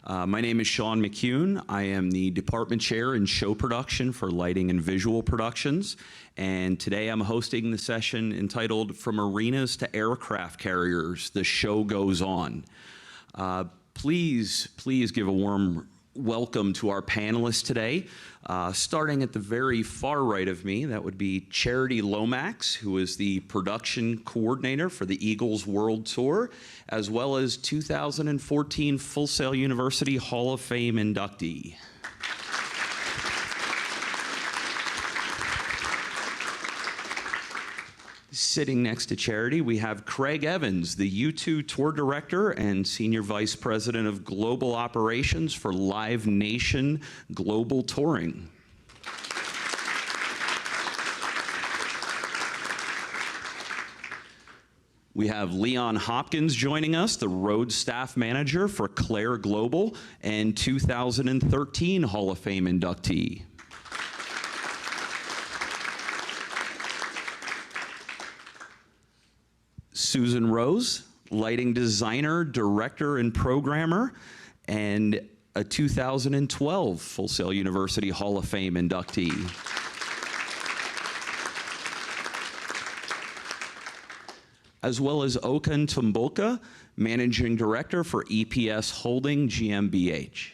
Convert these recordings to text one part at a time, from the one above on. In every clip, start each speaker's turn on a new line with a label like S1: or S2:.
S1: My name is Shawn McKeown. I am the Department Chair in Show Production for Lighting and Visual Productions. And today I'm hosting the session entitled From Arenas to Aircraft Carriers, the Show Goes On. Please give a warm welcome to our panelists today. Starting at the very far right of me, that would be Charity Lomax, who is the production coordinator for the Eagles World Tour, as well as 2014 Full Sail University Hall of Fame inductee. Sitting next to Charity, we have Craig Evans, the U2 Tour Director and Senior Vice President of Global Operations for Live Nation Global Touring. We have Leon Hopkins joining us, the Road Staff Manager for Clair Global and 2013 Hall of Fame inductee. Susan Rose, lighting designer, director, and programmer, and a 2012 Full Sail University Hall of Fame inductee. As well as Okan Tumbolka, managing director for EPS Holding GmbH.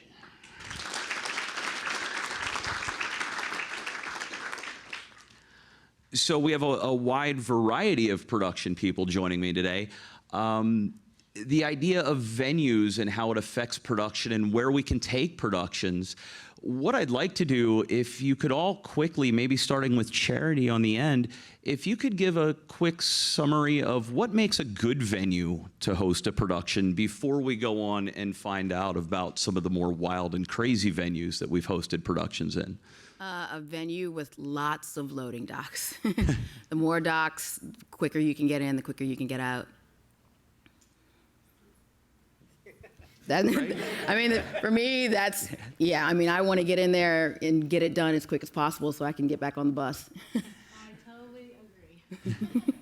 S1: So we have a wide variety of production people joining me today. The idea of venues and how it affects production and where we can take productions. What I'd like to do, if you could all quickly, maybe starting with Charity on the end, if you could give a quick summary of what makes a good venue to host a production before we go on and find out about some of the more wild and crazy venues that we've hosted productions in.
S2: A venue with lots of loading docks. The more docks, the quicker you can get in, the quicker you can get out. That, I mean, for me, that's, yeah, I mean, I want to get in there and get it done as quick as possible so I can get back on the bus.
S3: I totally agree.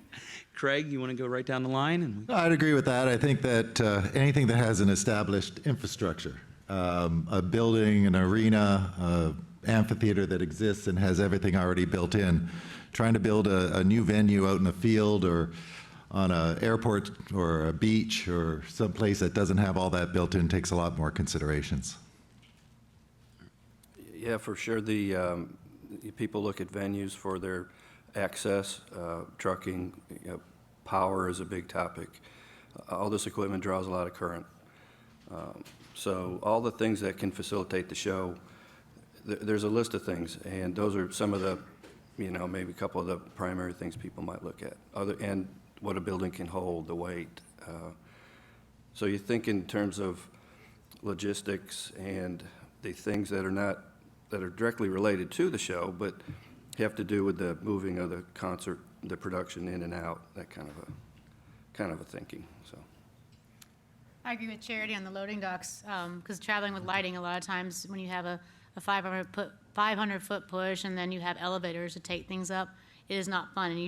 S1: Craig, you want to go right down the line?
S4: I'd agree with that. I think that anything that has an established infrastructure, a building, an arena, amphitheater that exists and has everything already built in. Trying to build a new venue out in the field or on an airport or a beach or someplace that doesn't have all that built in takes a lot more considerations.
S5: Yeah, for sure. The people look at venues for their access, trucking, power is a big topic. All this equipment draws a lot of current. So all the things that can facilitate the show, there's a list of things, and those are some of the, maybe a couple of the primary things people might look at. And what a building can hold, the weight. So you think in terms of logistics and the things that are directly related to the show, but have to do with the moving of the concert, the production in and out, that kind of a thinking. So.
S3: I agree with Charity on the loading docks, because traveling with lighting, a lot of times when you have a 500-foot push and then you have elevators to take things up, it is not fun. And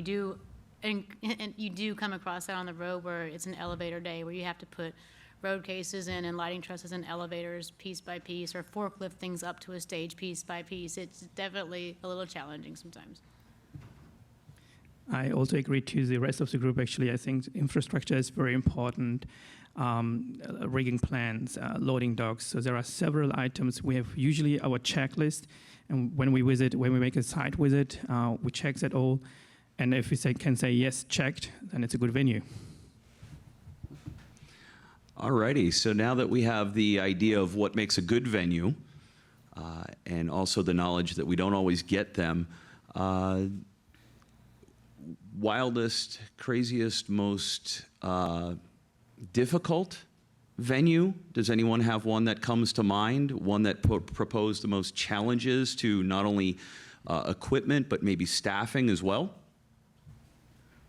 S3: you do come across that on the road where it's an elevator day where you have to put road cases in and lighting trusses and elevators piece by piece, or forklift things up to a stage piece by piece. It's definitely a little challenging sometimes.
S6: I also agree to the rest of the group. Actually, I think infrastructure is very important. Rigging plans, loading docks. So there are several items. We have usually our checklist, and when we make a site visit, we check that all. And if we can say yes, checked, then it's a good venue.
S1: Alrighty, so now that we have the idea of what makes a good venue, and also the knowledge that we don't always get them, wildest, craziest, most difficult venue? Does anyone have one that comes to mind? One that proposed the most challenges to not only equipment, but maybe staffing as well?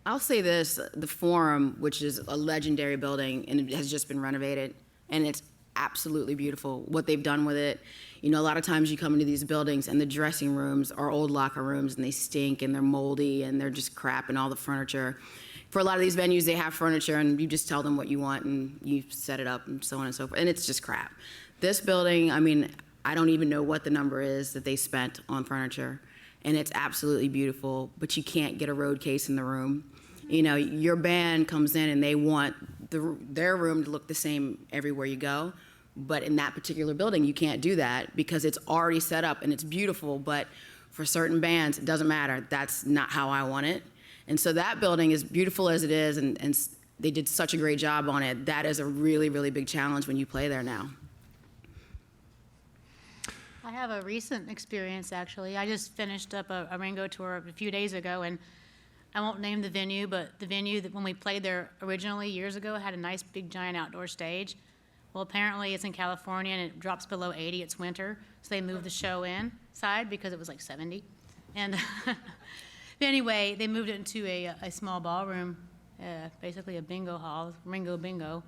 S2: I'll say this, the Forum, which is a legendary building, and it has just been renovated, and it's absolutely beautiful, what they've done with it. A lot of times you come into these buildings and the dressing rooms are old locker rooms and they stink and they're moldy and they're just crap, and all the furniture. For a lot of these venues, they have furniture and you just tell them what you want and you set it up and so on and so forth, and it's just crap. This building, I mean, I don't even know what the number is that they spent on furniture, and it's absolutely beautiful, but you can't get a road case in the room. You know, your band comes in and they want their room to look the same everywhere you go, but in that particular building, you can't do that because it's already set up and it's beautiful, but for certain bands, it doesn't matter. That's not how I want it. And so that building, is beautiful as it is, and they did such a great job on it. That is a really, really big challenge when you play there now.
S3: I have a recent experience, actually. I just finished up a Ringo tour a few days ago, and I won't name the venue, but the venue that when we played there originally years ago had a nice big giant outdoor stage. Well, apparently it's in California and it drops below 80, it's winter, so they moved the show inside because it was like 70. And anyway, they moved it into a small ballroom, basically a bingo hall, Ringo Bingo.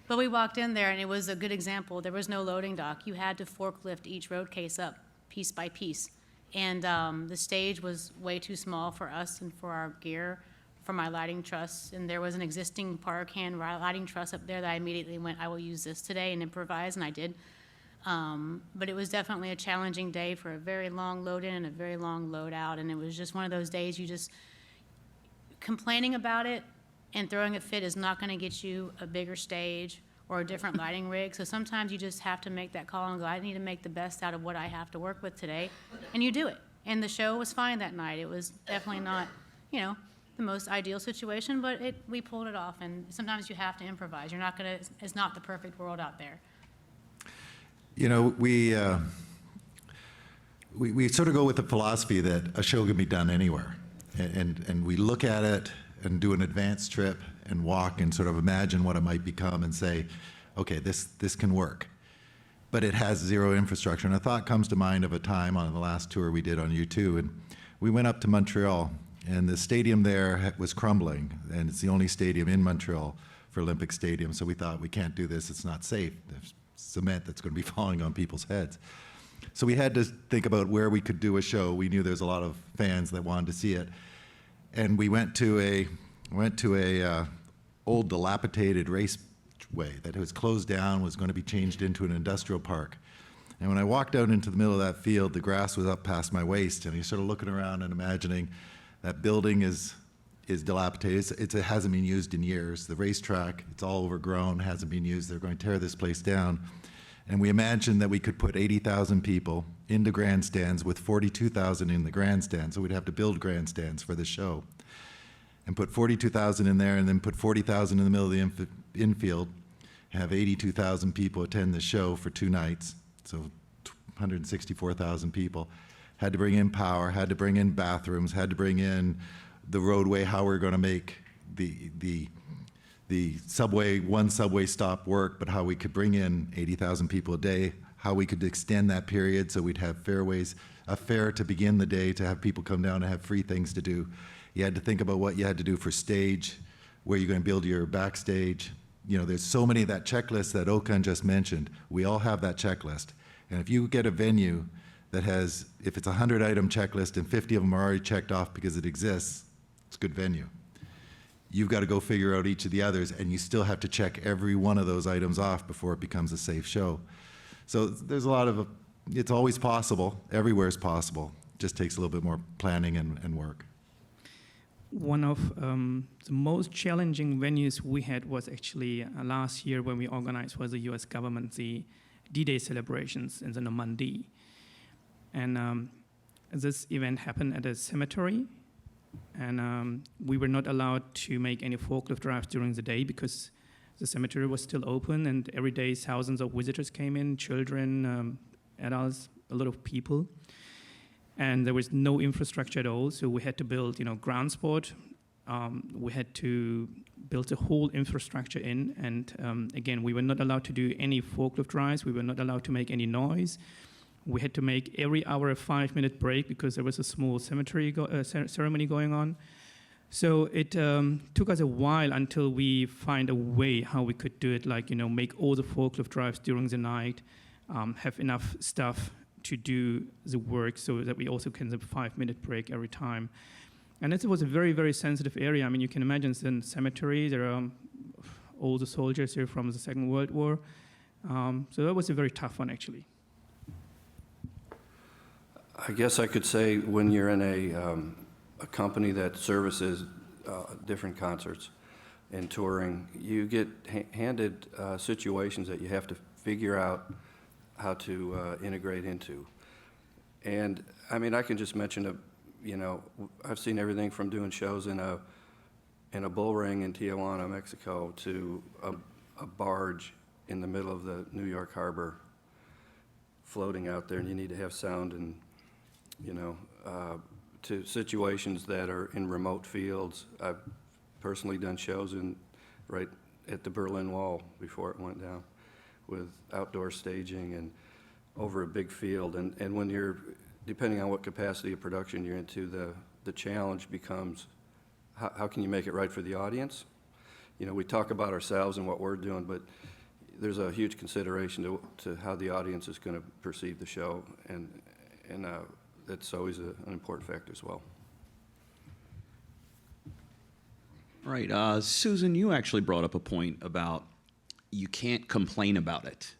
S3: But we walked in there and it was a good example. There was no loading dock. You had to forklift each road case up piece by piece. And the stage was way too small for us and for our gear, for my lighting truss. And there was an existing park hand lighting truss up there that I immediately went, I will use this today and improvise, and I did. But it was definitely a challenging day for a very long load in and a very long load out. And it was just one of those days you just, complaining about it and throwing a fit is not going to get you a bigger stage or a different lighting rig. So sometimes you just have to make that call and go, I need to make the best out of what I have to work with today. And you do it. And the show was fine that night. It was definitely not, you know, the most ideal situation, but we pulled it off. And sometimes you have to improvise. You're not going to, it's not the perfect world out there.
S4: You know, we sort of go with the philosophy that a show can be done anywhere. And we look at it and do an advanced trip and walk and sort of imagine what it might become and say, okay, this can work. But it has zero infrastructure. And a thought comes to mind of a time on the last tour we did on U2, and we went up to Montreal, and the stadium there was crumbling, and it's the only stadium in Montreal for Olympic Stadium, so we thought, we can't do this, it's not safe. There's cement that's going to be falling on people's heads. So we had to think about where we could do a show. We knew there's a lot of fans that wanted to see it. And we went to a old dilapidated raceway that was closed down, was going to be changed into an industrial park. And when I walked out into the middle of that field, the grass was up past my waist, and you're sort of looking around and imagining that building is dilapidated. It hasn't been used in years. The racetrack, it's all overgrown, hasn't been used. They're going to tear this place down. And we imagined that we could put 80,000 people into grandstands with 42,000 in the grandstand. So we'd have to build grandstands for the show. And put 42,000 in there, and then put 40,000 in the middle of the infield, have 82,000 people attend the show for 2 nights, so 164,000 people. Had to bring in power, had to bring in bathrooms, had to bring in the roadway, how we're going to make the subway, one subway stop work, but how we could bring in 80,000 people a day, how we could extend that period so we'd have fairways, a fair to begin the day, to have people come down and have free things to do. You had to think about what you had to do for stage, where you're going to build your backstage. You know, there's so many of that checklist that Okan just mentioned. We all have that checklist. And if you get a venue that has, if it's a 100-item checklist and 50 of them are already checked off because it exists, it's a good venue. You've got to go figure out each of the others, and you still have to check every one of those items off before it becomes a safe show. So there's a lot of, it's always possible, everywhere is possible. It just takes a little bit more planning and work.
S6: One of the most challenging venues we had was actually last year when we organized was the U.S. government, the D-Day celebrations in the Normandy. And this event happened at a cemetery, and we were not allowed to make any forklift drives during the day because the cemetery was still open, and every day thousands of visitors came in, children, adults, a lot of people. And there was no infrastructure at all, so we had to build, ground sport. We had to build the whole infrastructure in, and again, we were not allowed to do any forklift drives. We were not allowed to make any noise. We had to make every hour a 5-minute break because there was a small cemetery ceremony going on. So it took us a while until we find a way how we could do it, like make all the forklift drives during the night, have enough staff to do the work so that we also can have a 5-minute break every time. And it was a very, very sensitive area. I mean, you can imagine it's in cemetery. There are all the soldiers here from the Second World War. So that was a very tough one, actually.
S5: I guess I could say when you're in a company that services different concerts and touring, you get handed situations that you have to figure out how to integrate into. And I mean, I can just mention I've seen everything from doing shows in a bull ring in Tijuana, Mexico, to a barge in the middle of the New York harbor floating out there, and you need to have sound, and to situations that are in remote fields. I've personally done shows right at the Berlin Wall before it went down, with outdoor staging and over a big field. And when you're, depending on what capacity of production you're into, the challenge becomes how can you make it right for the audience? We talk about ourselves and what we're doing, but there's a huge consideration to how the audience is going to perceive the show, and that's always an important factor as well.
S1: All right, Susan, you actually brought up a point about you can't complain about it.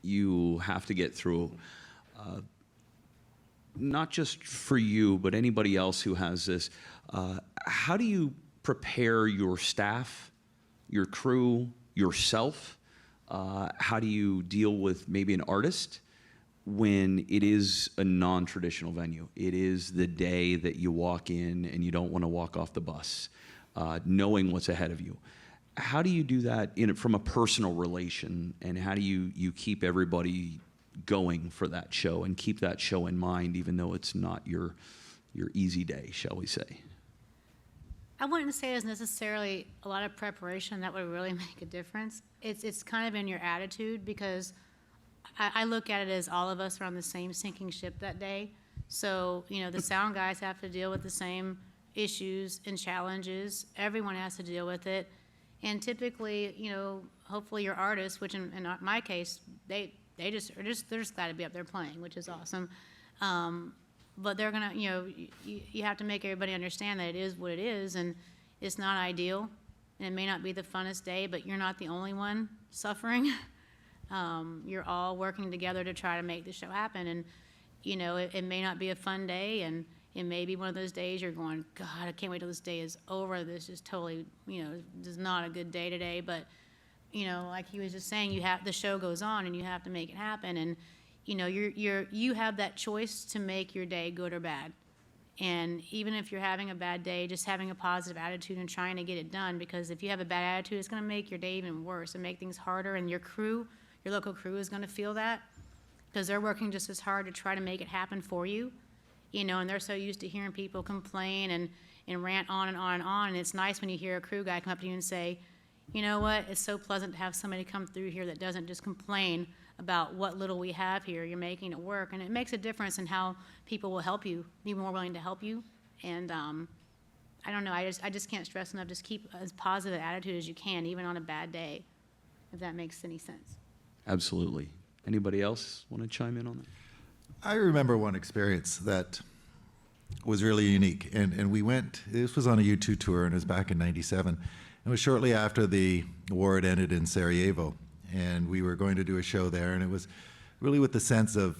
S1: You have to get through, not just for you, but anybody else who has this. How do you prepare your staff, your crew, yourself? How do you deal with maybe an artist when it is a non-traditional venue? It is the day that you walk in and you don't want to walk off the bus, knowing what's ahead of you. How do you do that from a personal relation, and how do you keep everybody going for that show and keep that show in mind, even though it's not your easy day, shall we say?
S3: I wouldn't say it's necessarily a lot of preparation that would really make a difference. It's kind of in your attitude, because I look at it as all of us are on the same sinking ship that day. So, the sound guys have to deal with the same issues and challenges. Everyone has to deal with it. And typically, hopefully your artists, which in my case, they're just glad to be up there playing, which is awesome. But they're gonna, you have to make everybody understand that it is what it is, and it's not ideal, and it may not be the funnest day, but you're not the only one suffering. You're all working together to try to make the show happen, and it may not be a fun day, and it may be one of those days you're going, God, I can't wait till this day is over. This is totally, this is not a good day today, but like he was just saying, the show goes on, and you have to make it happen, and you have that choice to make your day good or bad. And even if you're having a bad day, just having a positive attitude and trying to get it done, because if you have a bad attitude, it's going to make your day even worse and make things harder, and your local crew is going to feel that, because they're working just as hard to try to make it happen for you, and they're so used to hearing people complain and rant on and on and on, and it's nice when you hear a crew guy come up to you and say, you know what, it's so pleasant to have somebody come through here that doesn't just complain about what little we have here. You're making it work, and it makes a difference in how people will help you, be more willing to help you. And I don't know, I just can't stress enough, just keep as positive an attitude as you can, even on a bad day, if that makes any sense.
S1: Absolutely. Anybody else want to chime in on that?
S4: I remember one experience that was really unique, and we went, this was on a U2 tour, and it was back in '97. It was shortly after the war had ended in Sarajevo, and we were going to do a show there, and it was really with the sense of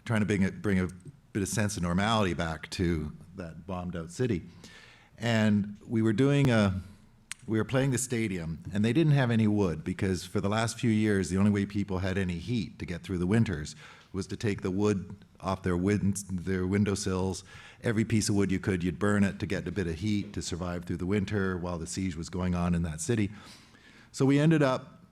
S4: trying to bring a bit of sense of normality back to that bombed out city. And we were playing the stadium, and they didn't have any wood, because for the last few years, the only way people had any heat to get through the winters was to take the wood off their windowsills. Every piece of wood you could, you'd burn it to get a bit of heat to survive through the winter while the siege was going on in that city. So we ended up,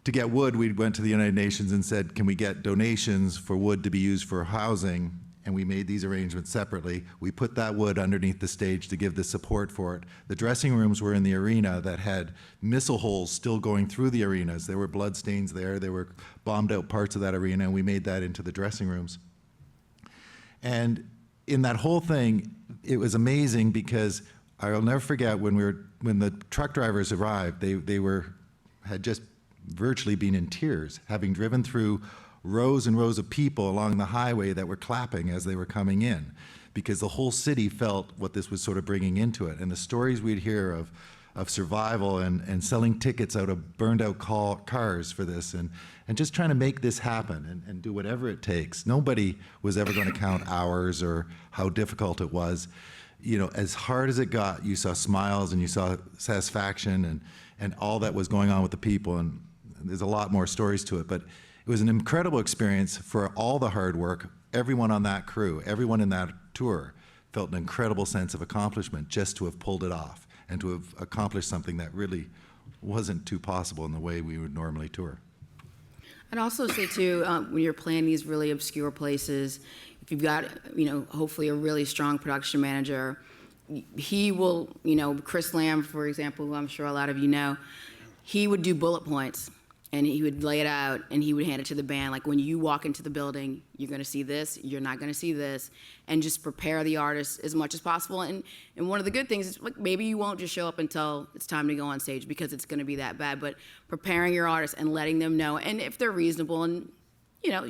S4: to get wood, we went to the United Nations and said, can we get donations for wood to be used for housing? And we made these arrangements separately. We put that wood underneath the stage to give the support for it. The dressing rooms were in the arena that had missile holes still going through the arenas. There were blood stains there. There were bombed out parts of that arena, and we made that into the dressing rooms. And in that whole thing, it was amazing, because I'll never forget when the truck drivers arrived, they had just virtually been in tears, having driven through rows and rows of people along the highway that were clapping as they were coming in, because the whole city felt what this was sort of bringing into it. And the stories we'd hear of of survival and selling tickets out of burned out cars for this and just trying to make this happen and do whatever it takes. Nobody was ever going to count hours or how difficult it was. You know, as hard as it got, you saw smiles and you saw satisfaction and all that was going on with the people. And there's a lot more stories to it, but it was an incredible experience for all the hard work. Everyone on that crew, everyone in that tour felt an incredible sense of accomplishment just to have pulled it off and to have accomplished something that really wasn't too possible in the way we would normally tour.
S2: I'd also say too, when you're planning these really obscure places, if you've got, hopefully a really strong production manager, he will, Chris Lamb, for example, who I'm sure a lot of you know, he would do bullet points. And he would lay it out, and he would hand it to the band. Like, when you walk into the building, you're going to see this, you're not going to see this, and just prepare the artist as much as possible. And one of the good things is, like, maybe you won't just show up until it's time to go on stage because it's going to be that bad. But preparing your artists and letting them know, and if they're reasonable, and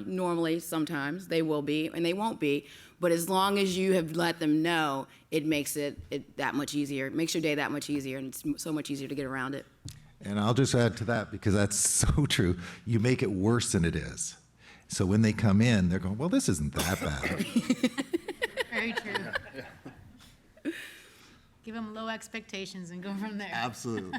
S2: normally sometimes they will be and they won't be, but as long as you have let them know, it makes it that much easier. It makes your day that much easier, and it's so much easier to get around it.
S4: And I'll just add to that, because that's so true. You make it worse than it is. So when they come in, they're going, well, this isn't that bad.
S3: Very true. Give them low expectations and go from there.
S4: Absolutely.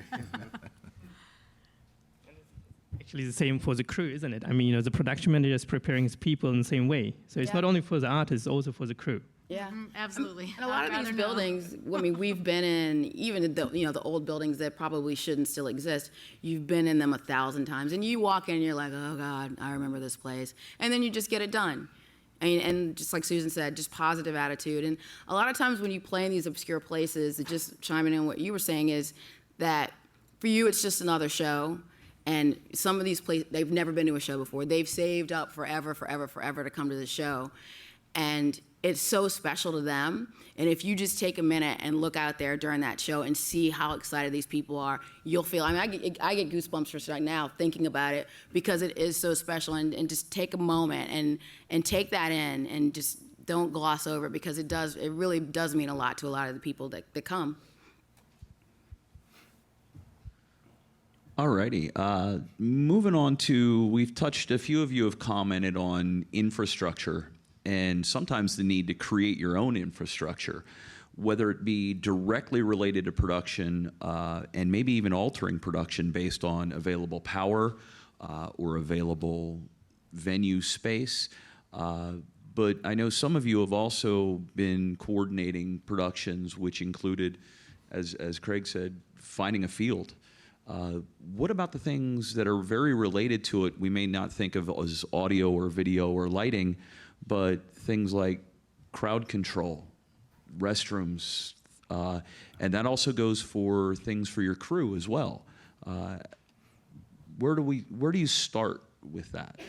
S6: Actually, the same for the crew, isn't it? I mean, the production manager is preparing his people in the same way. So it's not only for the artists, also for the crew.
S2: Yeah,
S3: Absolutely.
S2: And a lot of these buildings, I mean, we've been in, even the old buildings that probably shouldn't still exist, you've been in them 1,000 times. And you walk in and you're like, oh God, I remember this place. And then you just get it done. And just like Susan said, just positive attitude. And a lot of times when you play in these obscure places, just chiming in what you were saying is that for you, it's just another show. And some of these places, they've never been to a show before. They've saved up forever to come to the show. And it's so special to them. And if you just take a minute and look out there during that show and see how excited these people are, you'll feel, I get goosebumps just right now thinking about it, because it is so special. And just take a moment and take that in, and just don't gloss over it, because it really does mean a lot to a lot of the people that come.
S1: Alrighty, moving on to, a few of you have commented on infrastructure and sometimes the need to create your own infrastructure, whether it be directly related to production and maybe even altering production based on available power or available venue space. But I know some of you have also been coordinating productions, which included, as Craig said, finding a field. What about the things that are very related to it we may not think of as audio or video or lighting, but things like crowd control, restrooms, and that also goes for things for your crew as well. Where do you start with that?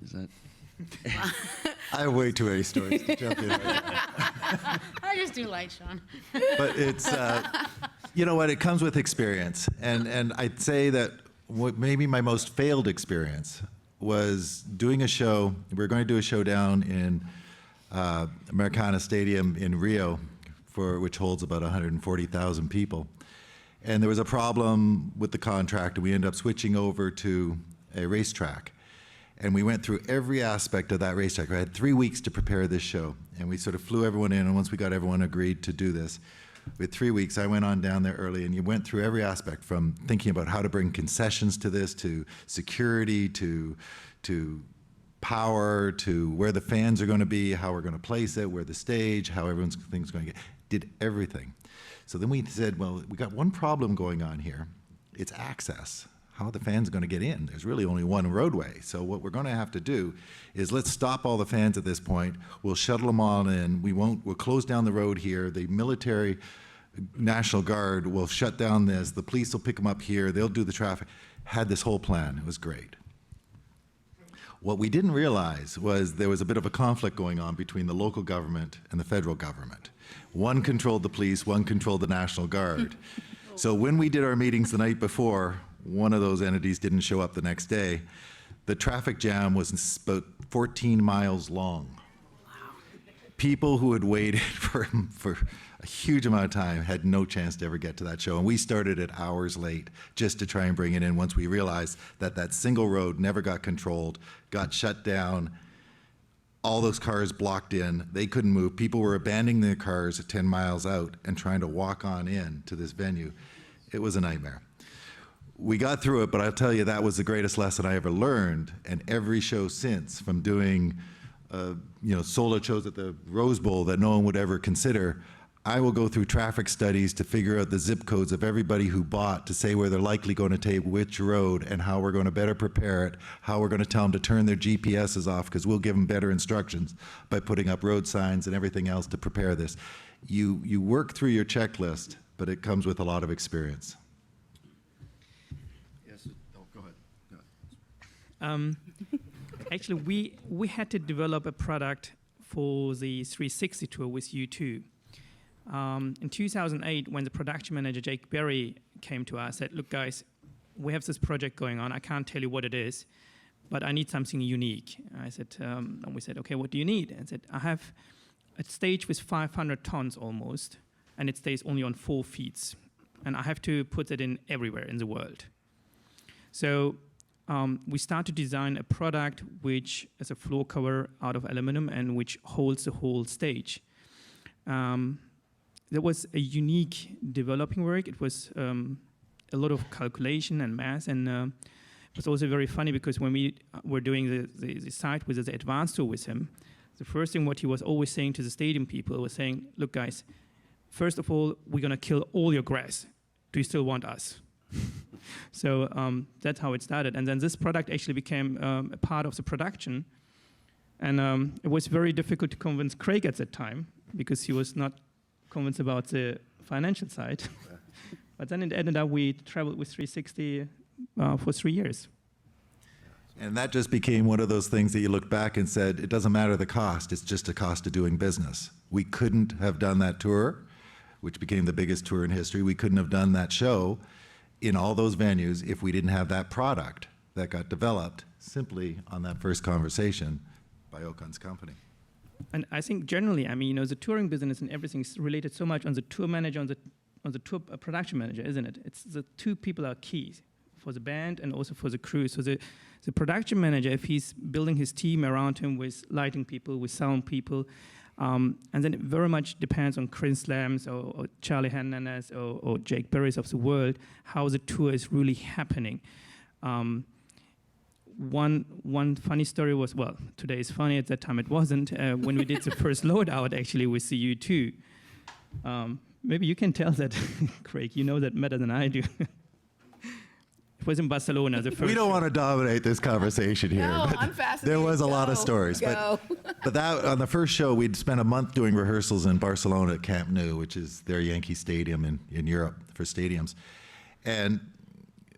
S1: Is that?
S4: I have way too many stories to jump in.
S3: I just do light, Shawn.
S4: But it's, you know what, it comes with experience. And I'd say that what maybe my most failed experience was doing a show. We were going to do a show down in Americana Stadium in Rio, which holds about 140,000 people. And there was a problem with the contract, and we ended up switching over to a racetrack. And we went through every aspect of that racetrack. We had 3 weeks to prepare this show, and we sort of flew everyone in, and once we got everyone agreed to do this, with 3 weeks, I went on down there early, and you went through every aspect, from thinking about how to bring concessions to this, to security, to power, to where the fans are going to be, how we're going to place it, where the stage, how everyone's thing's going to get. Did everything. So then we said, well, we got one problem going on here. It's access. How are the fans going to get in? There's really only one roadway. So what we're going to have to do is let's stop all the fans at this point. We'll shuttle them all in. We'll close down the road here. The military National Guard will shut down this. The police will pick them up here. They'll do the traffic. Had this whole plan. It was great. What we didn't realize was there was a bit of a conflict going on between the local government and the federal government. One controlled the police, one controlled the National Guard. So when we did our meetings the night before, one of those entities didn't show up the next day. The traffic jam was about 14 miles long. Wow. People who had waited for a huge amount of time, had no chance to ever get to that show. And we started it hours late just to try and bring it in once we realized that that single road never got controlled, got shut down, all those cars blocked in, they couldn't move. People were abandoning their cars at 10 miles out and trying to walk on in to this venue. It was a nightmare. We got through it, but I'll tell you, that was the greatest lesson I ever learned. And every show since, from doing solo shows at the Rose Bowl that no one would ever consider, I will go through traffic studies to figure out the zip codes of everybody who bought, to say where they're likely going to take which road and how we're going to better prepare it, how we're going to tell them to turn their GPSs off, because we'll give them better instructions by putting up road signs and everything else to prepare this. You work through your checklist, but it comes with a lot of experience.
S5: Yes. Oh, go ahead.
S6: Actually, we had to develop a product for the 360 tour with U2. In 2008, when the production manager, Jake Berry, came to us, said, look, guys, we have this project going on. I can't tell you what it is, but I need something unique. I said, and we said, okay, what do you need? And I said, I have a stage with 500 tons almost, and it stays only on 4 feet. And I have to put it in everywhere in the world. So we start to design a product which is a floor cover out of aluminum and which holds the whole stage. There was a unique developing work. It was a lot of calculation and math, and it was also very funny because when we were doing the site with the advanced tour with him, the first thing what he was always saying to the stadium people was saying, look guys, first of all, we're gonna kill all your grass. Do you still want us? So that's how it started. And then this product actually became a part of the production. And it was very difficult to convince Craig at that time because he was not convinced about the financial side. But then it ended up we traveled with 360 for 3 years.
S4: And that just became one of those things that you look back and said, it doesn't matter the cost, it's just a cost of doing business. We couldn't have done that tour, which became the biggest tour in history. We couldn't have done that show in all those venues if we didn't have that product that got developed simply on that first conversation by Okan's company.
S6: And I think generally, I mean, the touring business and everything is related so much on the tour manager, on the tour production manager, isn't it? It's the two people are key for the band and also for the crew. So the production manager, if he's building his team around him with lighting people, with sound people, and then it very much depends on Chris Lambs or Charlie Hernandez or Jake Berry's of the world, how the tour is really happening. One funny story was, well, today is funny, at that time it wasn't, when we did the first loadout actually with the U2. Maybe you can tell that, Craig, you know that better than I do. It was in Barcelona, the first
S4: We don't
S6: show.
S4: want to dominate this conversation here.
S2: No,
S4: but
S2: I'm fascinated.
S4: there was a lot of
S2: Go.
S4: stories.
S2: Go.
S4: But that on the first show, we'd spent a month doing rehearsals in Barcelona at Camp Nou, which is their Yankee Stadium in Europe for stadiums. And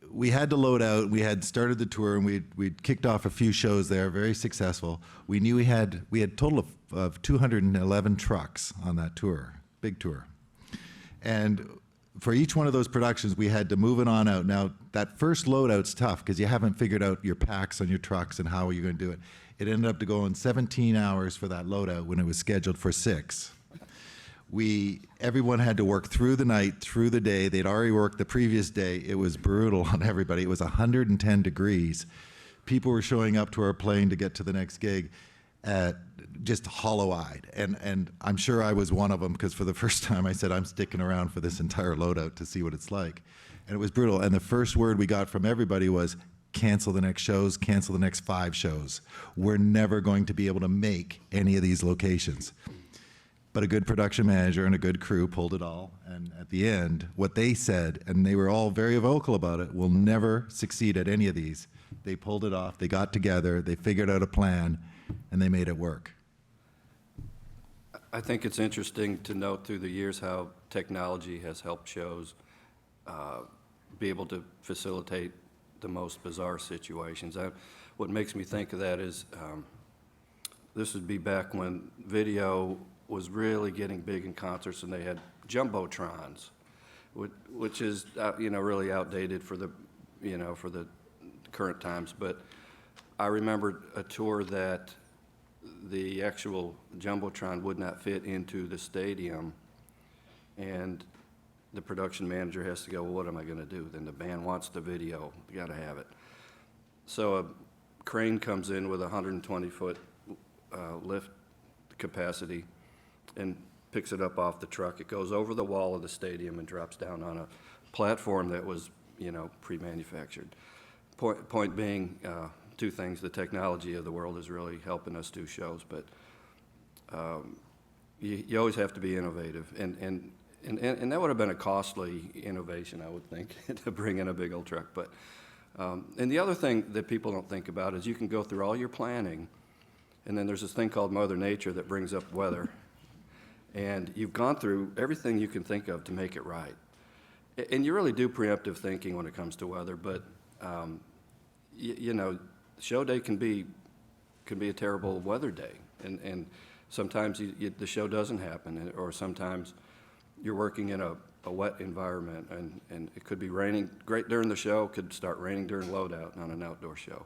S4: we had to load out. We had started the tour, and we'd kicked off a few shows there, very successful. We knew we had a total of 211 trucks on that tour, big tour. And for each one of those productions, we had to move it on out. Now, that first loadout's tough because you haven't figured out your packs on your trucks and how you're going to do it. It ended up to go in 17 hours for that loadout when it was scheduled for 6. Everyone had to work through the night, through the day. They'd already worked the previous day. It was brutal on everybody. It was 110 degrees. People were showing up to our plane to get to the next gig just hollow-eyed. And I'm sure I was one of them because for the first time I said, I'm sticking around for this entire loadout to see what it's like. And it was brutal. And the first word we got from everybody was, cancel the next shows, cancel the next 5 shows. We're never going to be able to make any of these locations. But a good production manager and a good crew pulled it all. And at the end, what they said, and they were all very vocal about it, we'll never succeed at any of these. They pulled it off. They got together. They figured out a plan, and they made it work.
S5: I think it's interesting to note through the years how technology has helped shows be able to facilitate the most bizarre situations. What makes me think of that is this would be back when video was really getting big in concerts, and they had jumbotrons, which is really outdated for the current times. But I remember a tour that the actual jumbotron would not fit into the stadium, and the production manager has to go, well, what am I going to do? Then the band wants the video. You got to have it. So a crane comes in with a 120-foot lift capacity and picks it up off the truck. It goes over the wall of the stadium and drops down on a platform that was, pre-manufactured. Point being, two things. The technology of the world is really helping us do shows, but you always have to be innovative. And that would have been a costly innovation, I would think, to bring in a big old truck. But and the other thing that people don't think about is you can go through all your planning, and then there's this thing called Mother Nature that brings up weather. And you've gone through everything you can think of to make it right. And you really do preemptive thinking when it comes to weather, but show day can be a terrible weather day, and sometimes the show doesn't happen, or sometimes you're working in a wet environment, and it could be raining great during the show, could start raining during loadout on an outdoor show.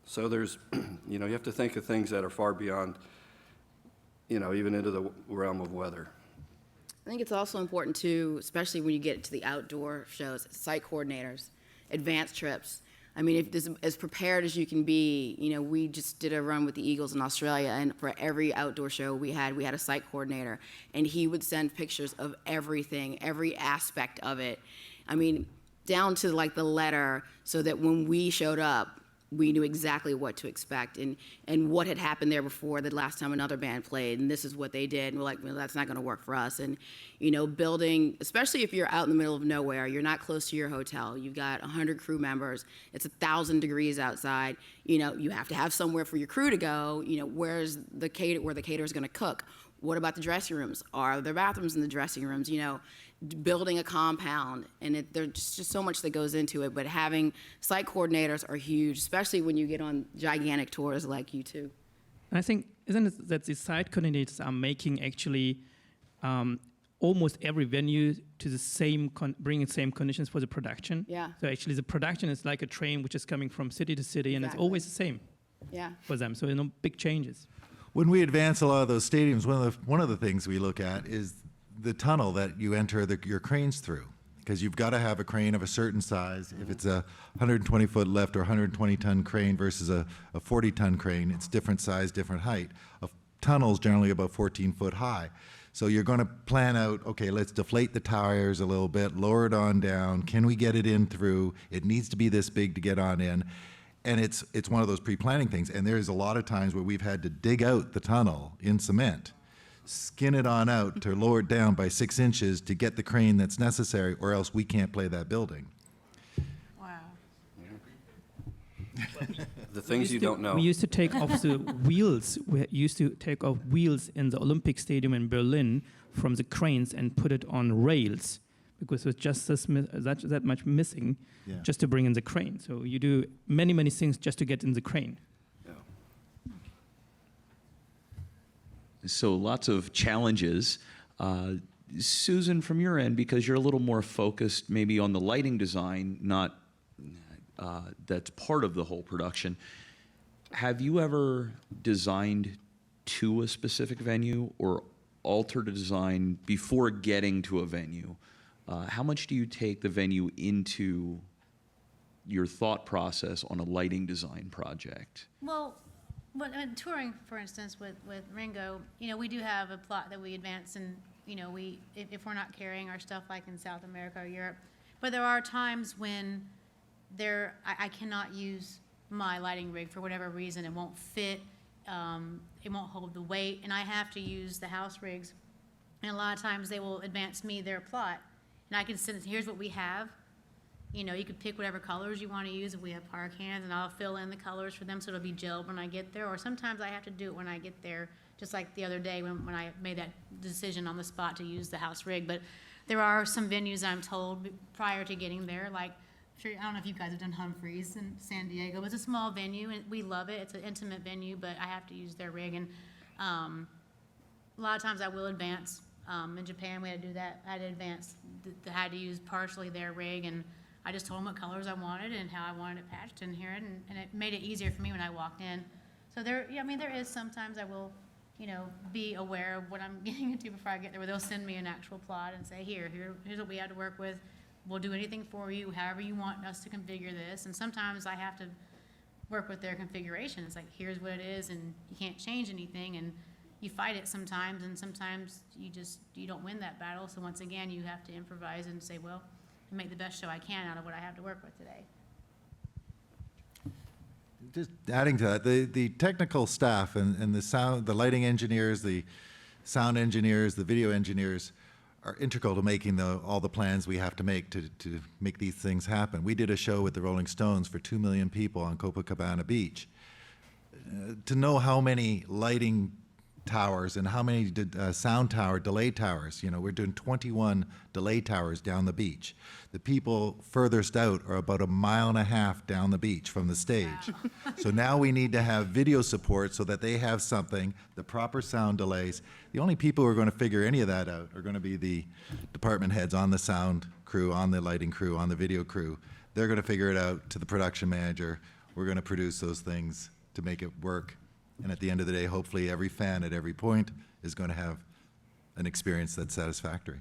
S5: So there's, you have to think of things that are far beyond, even into the realm of weather.
S2: I think it's also important too, especially when you get to the outdoor shows, site coordinators, advanced trips. I mean, if this, as prepared as you can be, we just did a run with the Eagles in Australia, and for every outdoor show we had a site coordinator, and he would send pictures of everything, every aspect of it. I mean, down to like the letter, so that when we showed up, we knew exactly what to expect and what had happened there before the last time another band played, and this is what they did. And we're like, well, that's not going to work for us. And, building, especially if you're out in the middle of nowhere, you're not close to your hotel, you've got 100 crew members, it's 1,000 degrees outside, you have to have somewhere for your crew to go, where the caterer's going to cook. What about the dressing rooms? Are there bathrooms in the dressing rooms? Building a compound, and there's just so much that goes into it. But having site coordinators are huge, especially when you get on gigantic tours like U2.
S6: And I think, isn't it that the site coordinators are making actually almost every venue to the same, bringing the same conditions for the production?
S2: Yeah.
S6: So actually the production is like a train which is coming from city to city, and it's
S2: Exactly.
S6: always the same for them. So no big changes.
S4: When we advance a lot of those stadiums, one of the things we look at is the tunnel that you enter your cranes through, because you've got to have a crane of a certain size. If it's a 120-foot lift or 120-ton crane versus a 40-ton crane, it's different size, different height. A tunnel's generally about 14 foot high. So you're going to plan out, okay, let's deflate the tires a little bit, lower it on down. Can we get it in through? It needs to be this big to get on in. And it's one of those pre-planning things. And there's a lot of times where we've had to dig out the tunnel in cement, skin it on out to lower it down by 6 inches to get the crane that's necessary, or else we can't play that building.
S3: Wow.
S5: The things you don't know.
S6: We used to take off the wheels. We used to take off wheels in the Olympic Stadium in Berlin from the cranes and put it on rails, because there's just that much missing just to bring in the crane. So you do many, many things just to get in the crane.
S1: So lots of challenges. Susan, from your end, because you're a little more focused maybe on the lighting design, not that's part of the whole production, have you ever designed to a specific venue or altered a design before getting to a venue? How much do you take the venue into your thought process on a lighting design project?
S3: Well, when touring, for instance, with Ringo, we do have a plot that we advance, and if we're not carrying our stuff like in South America or Europe, but there are times when I cannot use my lighting rig for whatever reason. It won't fit, it won't hold the weight, and I have to use the house rigs. And a lot of times they will advance me their plot, and I can send, here's what we have. You could pick whatever colors you want to use if we have par cans, and I'll fill in the colors for them so it'll be gelled when I get there. Or sometimes I have to do it when I get there, just like the other day when I made that decision on the spot to use the house rig. But there are some venues I'm told prior to getting there, like, I don't know if you guys have done Humphreys in San Diego, but it's a small venue, and we love it. It's an intimate venue, but I have to use their rig. And a lot of times I will advance. In Japan, we had to do that. I had to advance. I had to use partially their rig, and I just told them what colors I wanted and how I wanted it patched in here, and it made it easier for me when I walked in. So there is sometimes I will be aware of what I'm getting into before I get there, where they'll send me an actual plot and say, here's what we have to work with. We'll do anything for you, however you want us to configure this. And sometimes I have to work with their configuration. It's like, here's what it is, and you can't change anything. And you fight it sometimes, and sometimes you don't win that battle. So once again, you have to improvise and say, well, I make the best show I can out of what I have to work with today.
S4: Just adding to that, the technical staff and the lighting engineers, the sound engineers, the video engineers are integral to making all the plans we have to make to make these things happen. We did a show with the Rolling Stones for 2 million people on Copacabana Beach. To know how many lighting towers and how many sound tower, delay towers, we're doing 21 delay towers down the beach. The people furthest out are about 1.5 miles down the beach from the stage. Wow. So now we need to have video support so that they have something, the proper sound delays. The only people who are going to figure any of that out are going to be the department heads on the sound crew, on the lighting crew, on the video crew. They're going to figure it out to the production manager. We're going to produce those things to make it work. And at the end of the day, hopefully every fan at every point is going to have an experience that's satisfactory.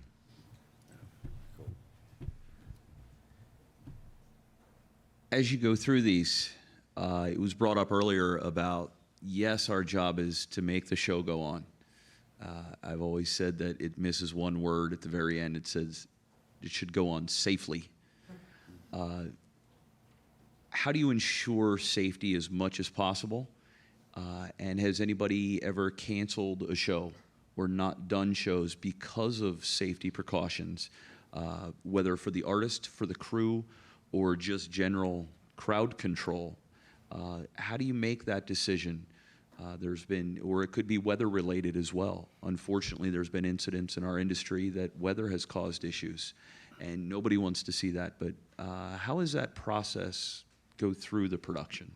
S1: As you go through these, it was brought up earlier about, yes, our job is to make the show go on. I've always said that it misses one word at the very end. It says it should go on safely. How do you ensure safety as much as possible? And has anybody ever canceled a show or not done shows because of safety precautions, whether for the artist, for the crew, or just general crowd control? How do you make that decision? There's been, or it could be weather related as well. Unfortunately, there's been incidents in our industry that weather has caused issues, and nobody wants to see that. But how does that process go through the production?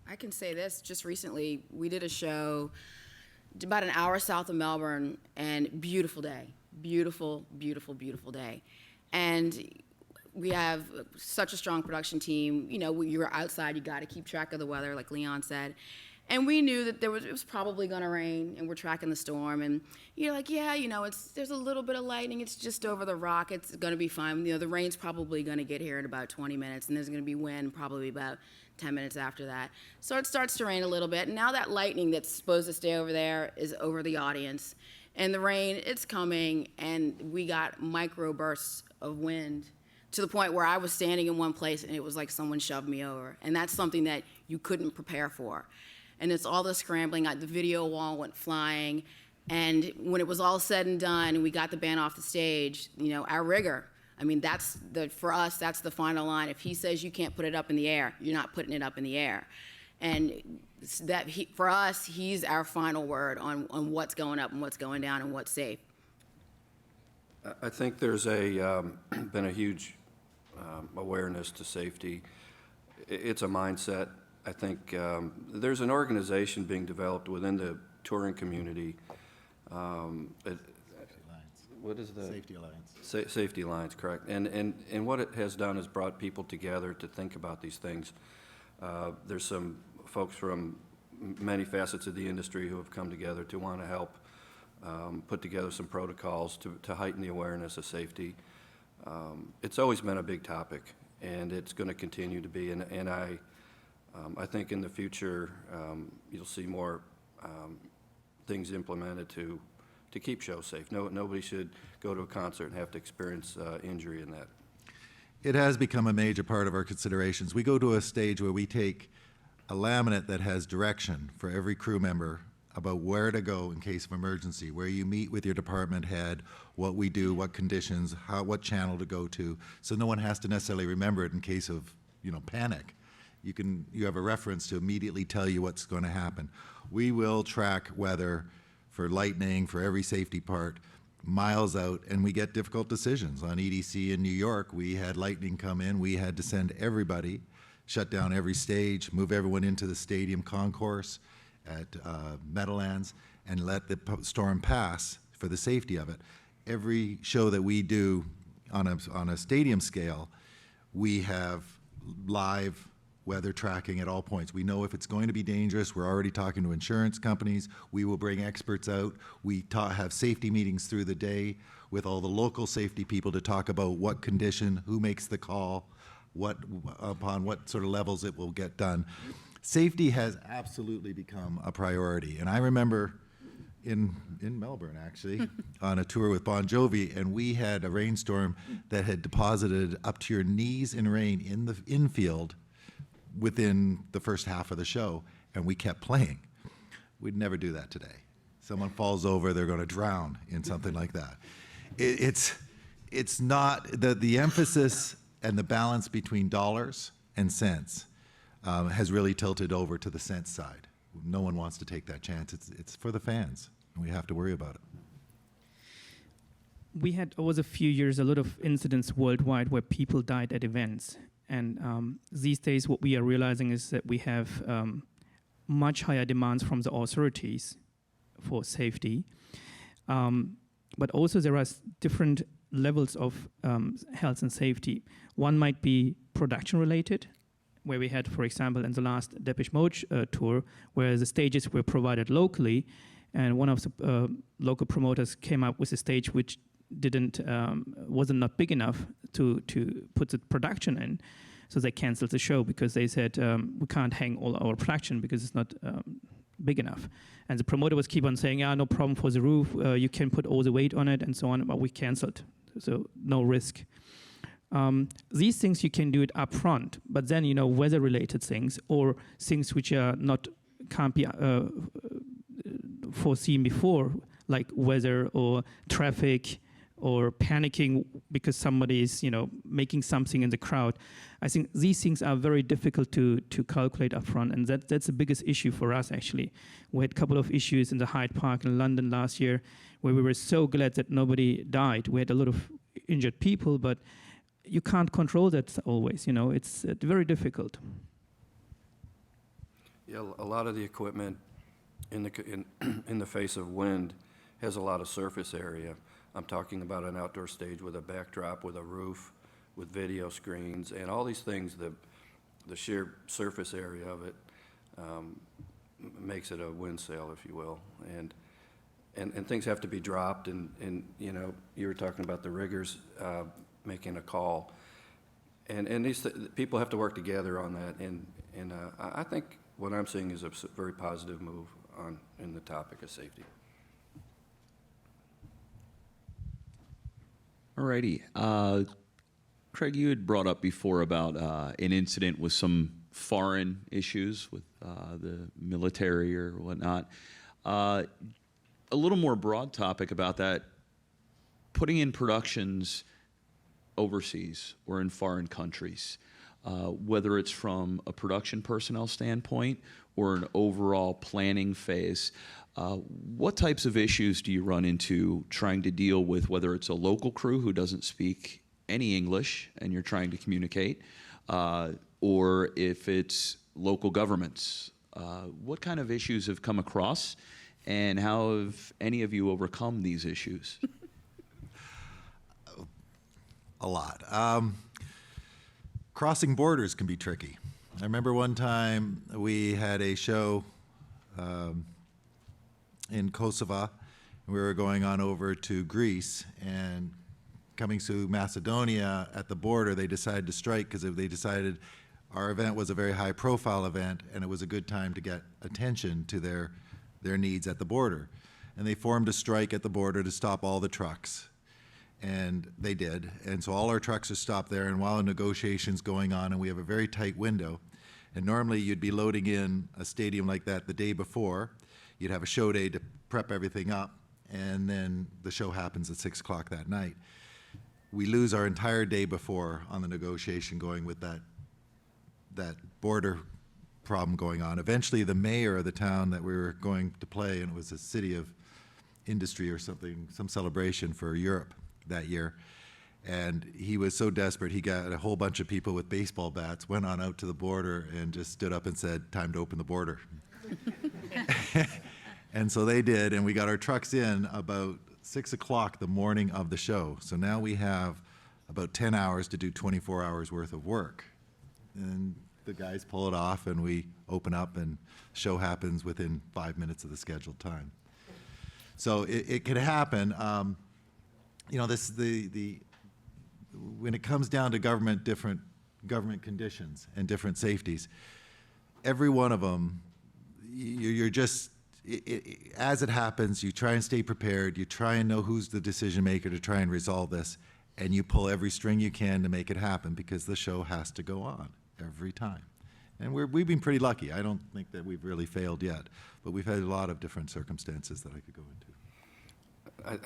S2: I can say this, just recently, we did a show about an hour south of Melbourne, and beautiful day. Beautiful, beautiful, beautiful day. And we have such a strong production team. You're outside, you gotta keep track of the weather, like Leon said. And we knew that it was probably gonna rain, and we're tracking the storm. And you're like, yeah, there's a little bit of lightning, it's just over the rock, it's gonna be fine. The rain's probably gonna get here in about 20 minutes, and there's gonna be wind probably about 10 minutes after that. So it starts to rain a little bit, and now that lightning that's supposed to stay over there is over the audience. And the rain, it's coming, and we got micro bursts of wind to the point where I was standing in one place and it was like someone shoved me over. And that's something that you couldn't prepare for. And it's all the scrambling, the video wall went flying, and when it was all said and done and we got the band off the stage, our rigger, for us, that's the final line. If he says you can't put it up in the air, you're not putting it up in the air. And for us, he's our final word on what's going up and what's going down and what's safe.
S5: I think there's been a huge awareness to safety. It's a mindset. I think there's an organization being developed within the touring community. What is the
S4: Safety Alliance?
S5: Safety Alliance, correct. And what it has done is brought people together to think about these things. There's some folks from many facets of the industry who have come together to want to help put together some protocols to heighten the awareness of safety. It's always been a big topic, and it's going to continue to be. And I think in the future you'll see more things implemented to keep shows safe. Nobody should go to a concert and have to experience injury in that.
S4: It has become a major part of our considerations. We go to a stage where we take a laminate that has direction for every crew member about where to go in case of emergency, where you meet with your department head, what we do, what conditions, what channel to go to, so no one has to necessarily remember it in case of panic. You have a reference to immediately tell you what's going to happen. We will track weather for lightning, for every safety part, miles out, and we get difficult decisions. On EDC in New York, we had lightning come in. We had to send everybody, shut down every stage, move everyone into the stadium concourse at Meadowlands, and let the storm pass for the safety of it. Every show that we do on a stadium scale, we have live weather tracking at all points. We know if it's going to be dangerous. We're already talking to insurance companies. We will bring experts out. We have safety meetings through the day with all the local safety people to talk about what condition, who makes the call, upon what sort of levels it will get done. Safety has absolutely become a priority. And I remember in Melbourne, actually, on a tour with Bon Jovi, and we had a rainstorm that had deposited up to your knees in rain in the infield within the first half of the show, and we kept playing. We'd never do that today. Someone falls over, they're going to drown in something like that. It's not the emphasis and the balance between dollars and cents has really tilted over to the cents side. No one wants to take that chance. It's for the fans, and we have to worry about it.
S6: We had, over the few years, a lot of incidents worldwide where people died at events. And these days, what we are realizing is that we have much higher demands from the authorities for safety. But also there are different levels of health and safety. One might be production related, where we had, for example, in the last Depeche Mode tour, where the stages were provided locally, and one of the local promoters came up with a stage which wasn't not big enough to put the production in. So they canceled the show because they said, we can't hang all our production because it's not big enough. And the promoter was keep on saying, no problem for the roof, you can put all the weight on it and so on, but we canceled, so no risk. These things you can do it up front, but then, weather-related things or things which can't be foreseen before, like weather or traffic or panicking because somebody is, making something in the crowd. I think these things are very difficult to calculate up front, and that's the biggest issue for us, actually. We had a couple of issues in the Hyde Park in London last year where we were so glad that nobody died. We had a lot of injured people, but you can't control that always, it's very difficult.
S5: Yeah, a lot of the equipment in the face of wind has a lot of surface area. I'm talking about an outdoor stage with a backdrop, with a roof, with video screens, and all these things, the sheer surface area of it makes it a wind sail, if you will. And things have to be dropped, and you were talking about the riggers making a call, and these people have to work together on that, and I think what I'm seeing is a very positive move in the topic of safety.
S1: Alrighty, Craig, you had brought up before about an incident with some foreign issues with the military or whatnot. A little more broad topic about that, putting in productions overseas or in foreign countries, whether it's from a production personnel standpoint or an overall planning phase, what types of issues do you run into trying to deal with, whether it's a local crew who doesn't speak any English and you're trying to communicate, or if it's local governments? What kind of issues have come across, and how have any of you overcome these issues?
S4: A lot. Crossing borders can be tricky. I remember one time we had a show in Kosovo. We were going on over to Greece, and coming to Macedonia at the border, they decided to strike because they decided our event was a very high-profile event, and it was a good time to get attention to their needs at the border. And they formed a strike at the border to stop all the trucks. And they did. And so all our trucks are stopped there, and while a negotiation's going on, and we have a very tight window, and normally you'd be loading in a stadium like that the day before. You'd have a show day to prep everything up, and then the show happens at 6 o'clock that night. We lose our entire day before on the negotiation going with that border problem going on. Eventually, the mayor of the town that we were going to play, and it was a city of industry or something, some celebration for Europe that year, and he was so desperate, he got a whole bunch of people with baseball bats, went on out to the border, and just stood up and said, "Time to open the border." And so they did, and we got our trucks in about 6 o'clock the morning of the show. So now we have about 10 hours to do 24 hours worth of work. And the guys pull it off, and we open up, and show happens within 5 minutes of the scheduled time. So it could happen. You know, when it comes down to different government conditions and different safeties, every one of them, you're just, as it happens, you try and stay prepared, you try and know who's the decision maker to try and resolve this, and you pull every string you can to make it happen, because the show has to go on every time. And we've been pretty lucky. I don't think that we've really failed yet, but we've had a lot of different circumstances that I could go into.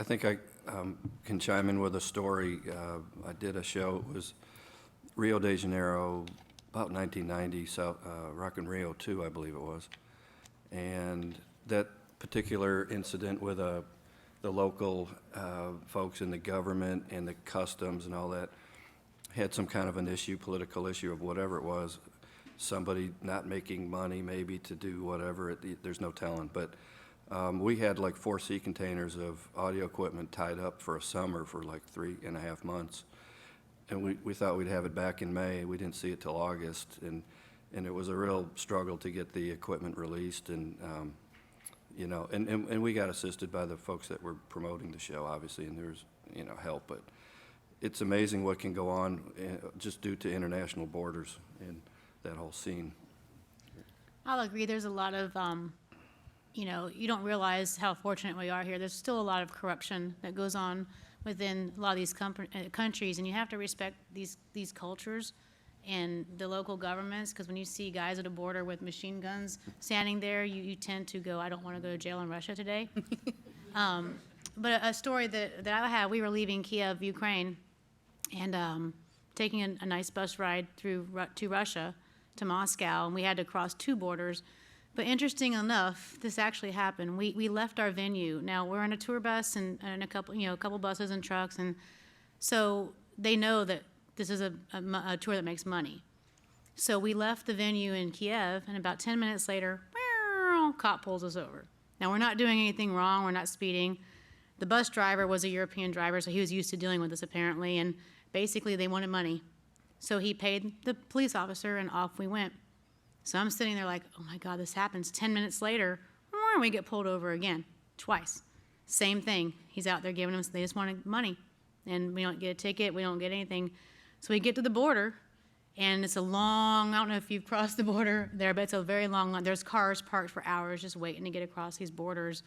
S5: I think I can chime in with a story. I did a show, it was Rio de Janeiro, about 1990, Rock in Rio 2, I believe it was. And that particular incident with the local folks in the government and the customs and all that had some kind of an issue, political issue of whatever it was, somebody not making money maybe to do whatever, there's no telling. But we had like 4 sea containers of audio equipment tied up for a summer for like 3.5 months. And we thought we'd have it back in May. We didn't see it till August. And it was a real struggle to get the equipment released. And, you know, and we got assisted by the folks that were promoting the show, obviously, and there was, you know, help. But it's amazing what can go on just due to international borders and that whole scene.
S3: I'll agree. There's a lot of, you know, you don't realize how fortunate we are here. There's still a lot of corruption that goes on within a lot of these countries, and you have to respect these cultures and the local governments, because when you see guys at a border with machine guns standing there, you tend to go, I don't want to go to jail in Russia today. But a story that I had, we were leaving Kiev, Ukraine, and taking a nice bus ride to Russia, to Moscow, and we had to cross 2 borders. But interesting enough, this actually happened. We left our venue. Now we're in a tour bus and a couple buses and trucks, and so they know that this is a tour that makes money. So we left the venue in Kiev, and about 10 minutes later, cop pulls us over. Now we're not doing anything wrong. We're not speeding. The bus driver was a European driver, so he was used to dealing with this apparently, and basically they wanted money. So he paid the police officer, and off we went. So I'm sitting there like, oh my God, this happens. 10 minutes later, we get pulled over again, twice. Same thing. He's out there giving them, they just wanted money. And we don't get a ticket, we don't get anything. So we get to the border, and it's a long, I don't know if you've crossed the border there, but it's a very long line. There's cars parked for hours just waiting to get across these borders.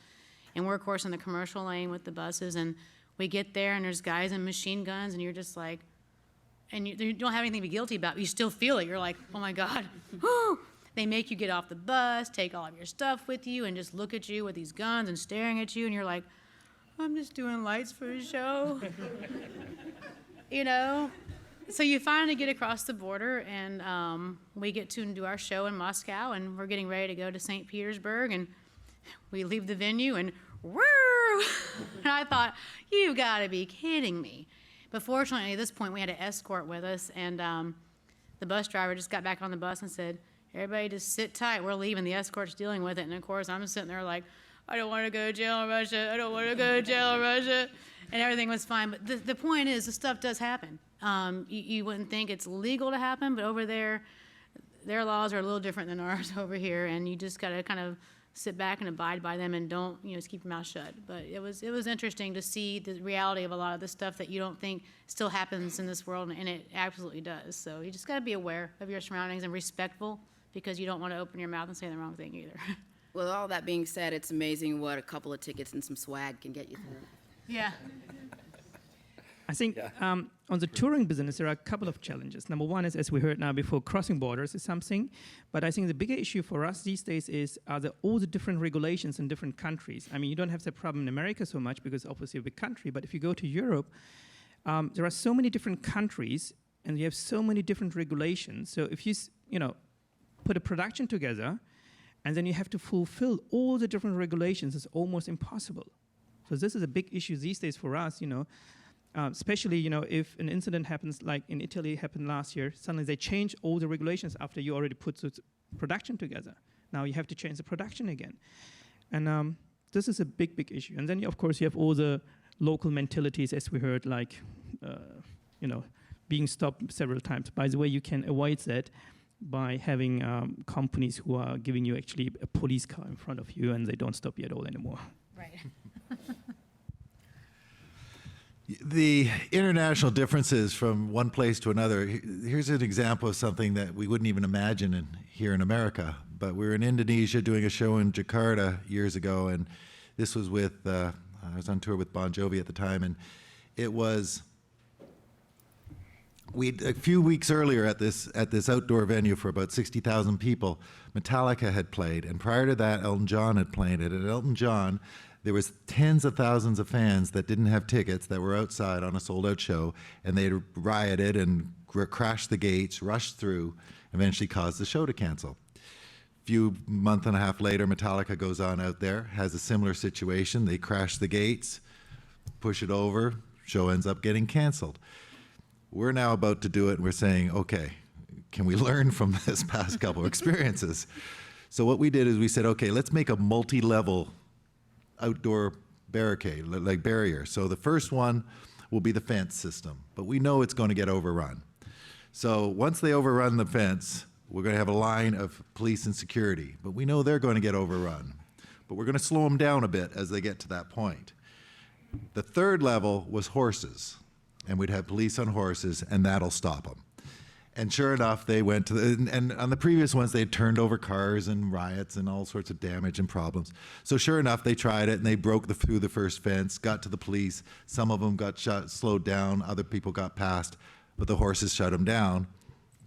S3: And we're, of course, in the commercial lane with the buses, and we get there, and there's guys in machine guns, and you're just like, and you don't have anything to be guilty about, but you still feel it. You're like, oh my God. They make you get off the bus, take all of your stuff with you, and just look at you with these guns and staring at you, and you're like, I'm just doing lights for a show. You know? So you finally get across the border, and we get to do our show in Moscow, and we're getting ready to go to St. Petersburg, and we leave the venue, and woo! And I thought, you gotta be kidding me. But fortunately, at this point, we had an escort with us, and the bus driver just got back on the bus and said, everybody just sit tight, we're leaving, the escort's dealing with it. And of course, I'm sitting there like, I don't want to go to jail in Russia, I don't want to go to jail in Russia. And everything was fine. But the point is, the stuff does happen. You wouldn't think it's legal to happen, but over there, their laws are a little different than ours over here, and you just got to kind of sit back and abide by them and don't, just keep your mouth shut. But it was interesting to see the reality of a lot of the stuff that you don't think still happens in this world, and it absolutely does. So you just got to be aware of your surroundings and respectful, because you don't want to open your mouth and say the wrong thing either.
S2: With all that being said, it's amazing what a couple of tickets and some swag can get you through.
S3: Yeah.
S6: I think on the touring business, there are a couple of challenges. Number one is, as we heard now before, crossing borders is something. But I think the bigger issue for us these days is all the different regulations in different countries. I mean, you don't have that problem in America so much because obviously a big country. But if you go to Europe, there are so many different countries, and you have so many different regulations. So if you put a production together, and then you have to fulfill all the different regulations, it's almost impossible. So this is a big issue these days for us, especially, if an incident happens, like in Italy happened last year, suddenly they change all the regulations after you already put the production together. Now you have to change the production again. And this is a big, big issue. And then, of course, you have all the local mentalities, as we heard, like, being stopped several times. By the way, you can avoid that by having companies who are giving you actually a police car in front of you and they don't stop you at all anymore.
S3: Right.
S4: The international differences from one place to another. Here's an example of something that we wouldn't even imagine here in America. But we were in Indonesia doing a show in Jakarta years ago, and this was with, I was on tour with Bon Jovi at the time, and it was, a few weeks earlier at this outdoor venue for about 60,000 people, Metallica had played, and prior to that, Elton John had played it. And Elton John, there was tens of thousands of fans that didn't have tickets that were outside on a sold-out show, and they rioted and crashed the gates, rushed through, eventually caused the show to cancel. Few month and a half later, Metallica goes on out there, has a similar situation. They crash the gates, push it over, show ends up getting canceled. We're now about to do it, and we're saying, okay, can we learn from this past couple of experiences? So what we did is we said, okay, let's make a multi-level outdoor barricade, like barrier. So the first one will be the fence system, but we know it's going to get overrun. So once they overrun the fence, we're going to have a line of police and security, but we know they're going to get overrun. But we're going to slow them down a bit as they get to that point. The third level was horses, and we'd have police on horses, and that'll stop them. And sure enough, they went to and on the previous ones, they had turned over cars and riots and all sorts of damage and problems. So sure enough, they tried it, and they broke through the first fence, got to the police. Some of them got slowed down, other people got past, but the horses shut them down.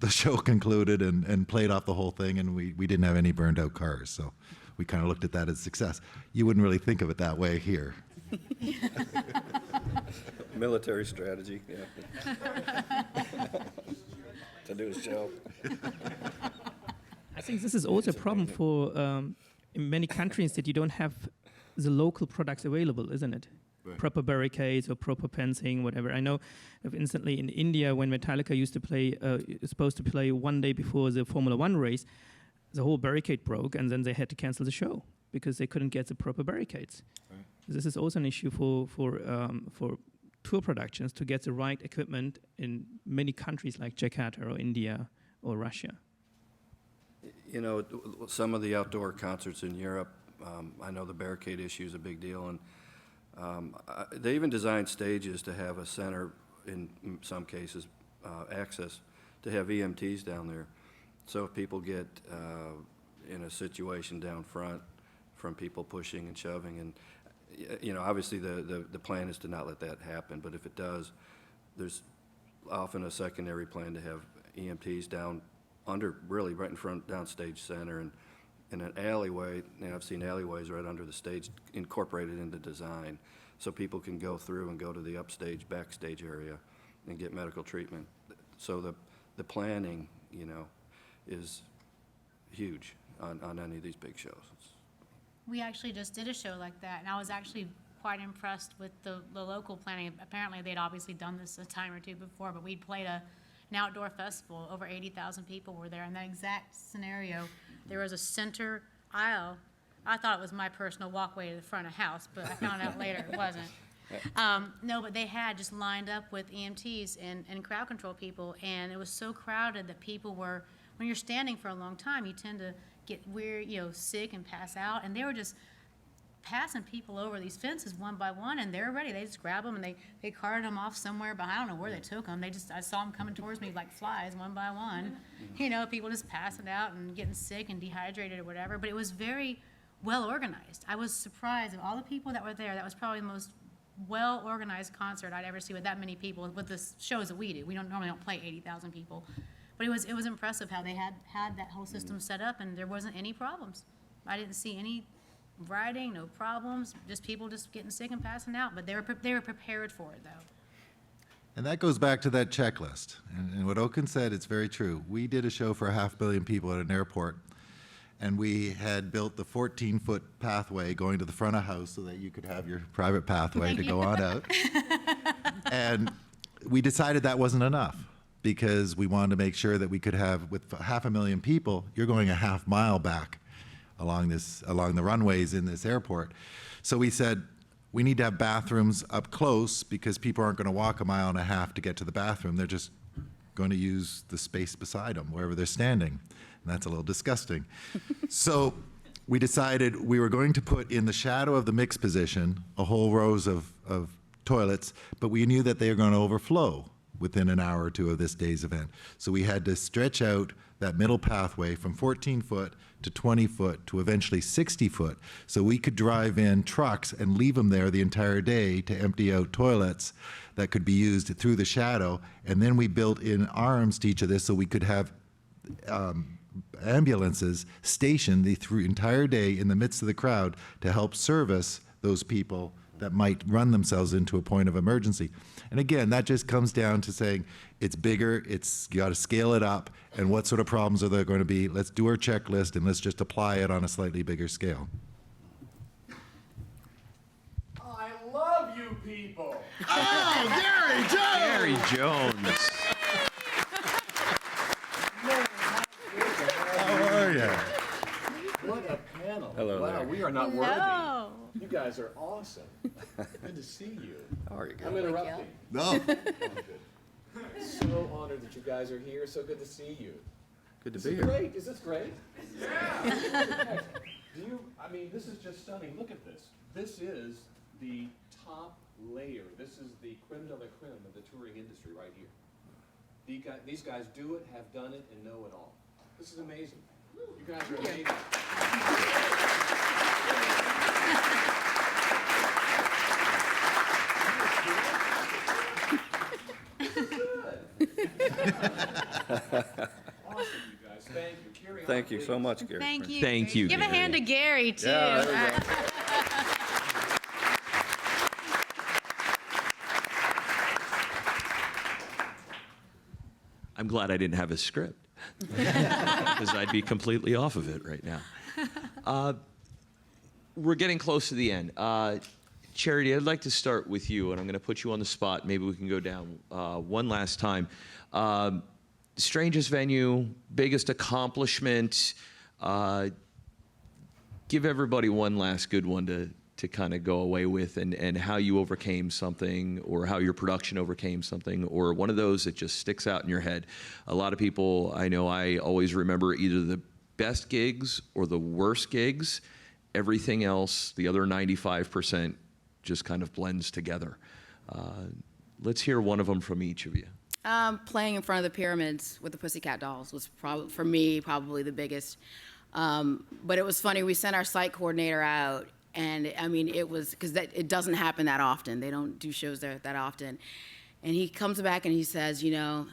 S4: The show concluded and played off the whole thing, and we didn't have any burned out cars. So we kind of looked at that as success. You wouldn't really think of it that way here.
S5: Military strategy, yeah. To do a show.
S6: I think this is also a problem for in many countries that you don't have the local products available, isn't it? Right. Proper barricades or proper fencing, whatever. I know, instantly in India, when Metallica used to play, supposed to play one day before the Formula One race, the whole barricade broke, and then they had to cancel the show because they couldn't get the proper barricades. Right. This is also an issue for tour productions to get the right equipment in many countries like Jakarta or India or Russia.
S5: You know, some of the outdoor concerts in Europe, I know the barricade issue is a big deal, and they even designed stages to have a center, in some cases, access to have EMTs down there. So if people get in a situation down front from people pushing and shoving, and you know, obviously the plan is to not let that happen, but if it does, there's often a secondary plan to have EMTs down under, really right in front, downstage center, and in an alleyway. You know, I've seen alleyways right under the stage incorporated into design, so people can go through and go to the upstage, backstage area and get medical treatment. So the planning, you know, is huge on any of these big shows.
S3: We actually just did a show like that, and I was actually quite impressed with the local planning. Apparently, they'd obviously done this a time or two before, but we'd played an outdoor festival. Over 80,000 people were there. In that exact scenario, there was a center aisle. I thought it was my personal walkway to the front of the house, but I found out later it wasn't. No, but they had just lined up with EMTs and crowd control people, and it was so crowded that people were, when you're standing for a long time, you tend to get weird, you know, sick and pass out, and they were just passing people over these fences one by one, and they were ready. They just grabbed them and they carted them off somewhere, but I don't know where they took them. I saw them coming towards me like flies, one by one. You know, people just passing out and getting sick and dehydrated or whatever. But it was very well organized. I was surprised of all the people that were there. That was probably the most well organized concert I'd ever see with that many people. With the shows that we do, we normally don't play 80,000 people. But it was impressive how they had that whole system set up, and there wasn't any problems. I didn't see any rioting, no problems, just people just getting sick and passing out. But they were prepared for it, though.
S4: And that goes back to that checklist. And what Oken said, it's very true. We did a show for 500 million people at an airport, and we had built the 14-foot pathway going to the front of house so that you could have your private pathway to go on out. And we decided that wasn't enough, because we wanted to make sure that we could have, with 500,000 people, you're going a half mile back along the runways in this airport. So we said, we need to have bathrooms up close, because people aren't going to walk a mile and a half to get to the bathroom. They're just going to use the space beside them, wherever they're standing. And that's a little disgusting. So we decided we were going to put in the shadow of the mixed position a whole rows of toilets, but we knew that they were going to overflow within an hour or two of this day's event. So we had to stretch out that middle pathway from 14 foot to 20 foot to eventually 60 foot, so we could drive in trucks and leave them there the entire day to empty out toilets that could be used through the shadow. And then we built in arms to each of this so we could have ambulances stationed the entire day in the midst of the crowd to help service those people that might run themselves into a point of emergency. And again, that just comes down to saying it's bigger, you got to scale it up, and what sort of problems are there going to be? Let's do our checklist and let's just apply it on a slightly bigger scale.
S7: I love you people.
S1: Gary Jones.
S4: How are you?
S7: What a panel.
S5: Hello
S7: wow,
S5: there.
S7: we are not
S3: No.
S7: worthy. You guys are awesome. Good to see you.
S5: How are you
S7: I'm
S5: guys?
S7: interrupting.
S4: No.
S7: Oh, good. So honored that you guys are here. So good to see you.
S5: Good to
S7: Is
S5: be
S7: it
S5: here.
S7: great? Is this great? Yeah. I mean, this is just stunning. Look at this. This is the top layer. This is the creme de la creme of the touring industry right here. These guys do it, have done it, and know it all. This is amazing. You guys are amazing. Awesome, you guys. Thank you. Carry on,
S5: Thank you
S7: please.
S5: so much, Gary.
S3: Thank you.
S1: Thank you,
S3: Give a
S1: Gary.
S3: hand to Gary, too.
S5: Yeah, there we go.
S1: I'm glad I didn't have a script because I'd be completely off of it right now. We're getting close to the end. Charity, I'd like to start with you, and I'm going to put you on the spot. Maybe we can go down one last time. Strangest venue, biggest accomplishment. Give everybody one last good one to kind of go away with, and how you overcame something, or how your production overcame something, or one of those that just sticks out in your head. A lot of people, I know, I always remember either the best gigs or the worst gigs. Everything else, the other 95%, just kind of blends together. Let's hear one of them from each of you.
S2: Playing in front of the pyramids with the Pussycat Dolls was for me probably the biggest. But it was funny. We sent our site coordinator out, and I mean it was because it doesn't happen that often. They don't do shows there that often. And he comes back and he says, you know,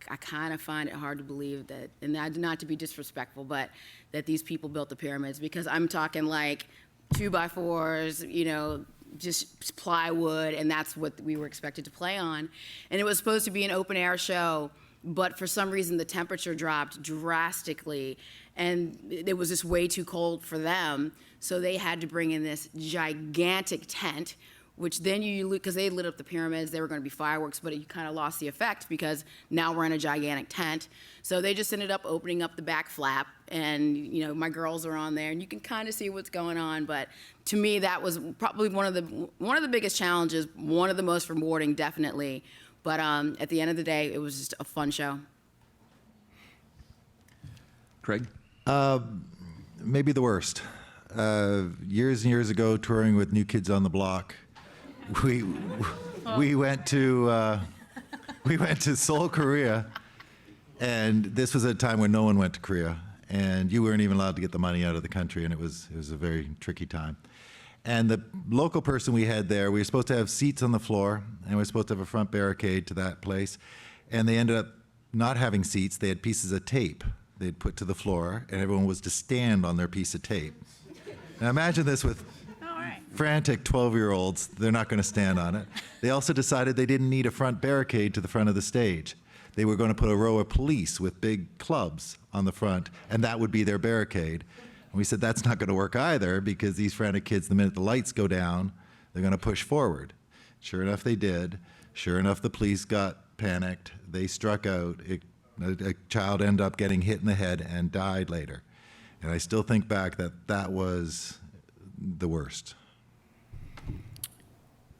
S2: I kind of find it hard to believe that, and not to be disrespectful, but that these people built the pyramids, because I'm talking like 2x4s, you know, just plywood, and that's what we were expected to play on. And it was supposed to be an open air show, but for some reason the temperature dropped drastically, and it was just way too cold for them. So they had to bring in this gigantic tent, which then because they lit up the pyramids, they were going to be fireworks, but you kind of lost the effect because now we're in a gigantic tent. So they just ended up opening up the back flap, and you know, my girls are on there, and you can kind of see what's going on. But to me, that was probably one of the biggest challenges, one of the most rewarding, definitely. But at the end of the day, it was just a fun show.
S1: Craig?
S4: Maybe the worst. Years and years ago, touring with New Kids on the Block, we went to Seoul, Korea, and this was a time when no one went to Korea, and you weren't even allowed to get the money out of the country, and it was a very tricky time. And the local person we had there, we were supposed to have seats on the floor, and we were supposed to have a front barricade to that place, and they ended up not having seats. They had pieces of tape they'd put to the floor, and everyone was to stand on their piece of tape. Now imagine this with frantic 12-year-olds. They're not going to stand on it. They also decided they didn't need a front barricade to the front of the stage. They were going to put a row of police with big clubs on the front, and that would be their barricade. And we said that's not going to work either, because these frantic kids, the minute the lights go down, they're going to push forward. Sure enough, they did. Sure enough, the police got panicked. They struck out. A child ended up getting hit in the head and died later. And I still think back that was the worst.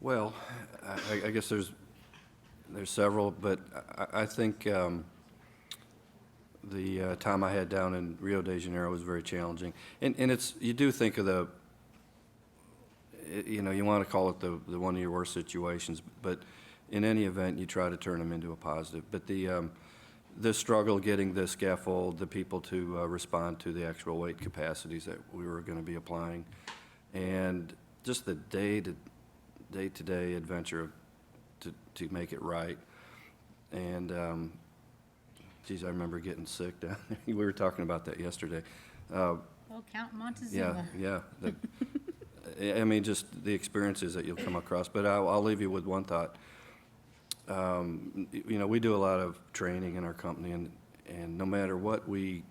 S5: Well, I guess there's There's several, but I think the time I had down in Rio de Janeiro was very challenging. And it's, you do think of the, you know, you want to call it the one of your worst situations, but in any event, you try to turn them into a positive. But the struggle getting the scaffold, the people to respond to the actual weight capacities that we were going to be applying, and just the day-to-day adventure to make it right. And geez, I remember getting sick down there. We were talking about that yesterday.
S3: Oh, Count Montezuma.
S5: Yeah. I mean, just the experiences that you'll come across. But I'll leave you with one thought. You know, we do a lot of training in our company, and no matter what we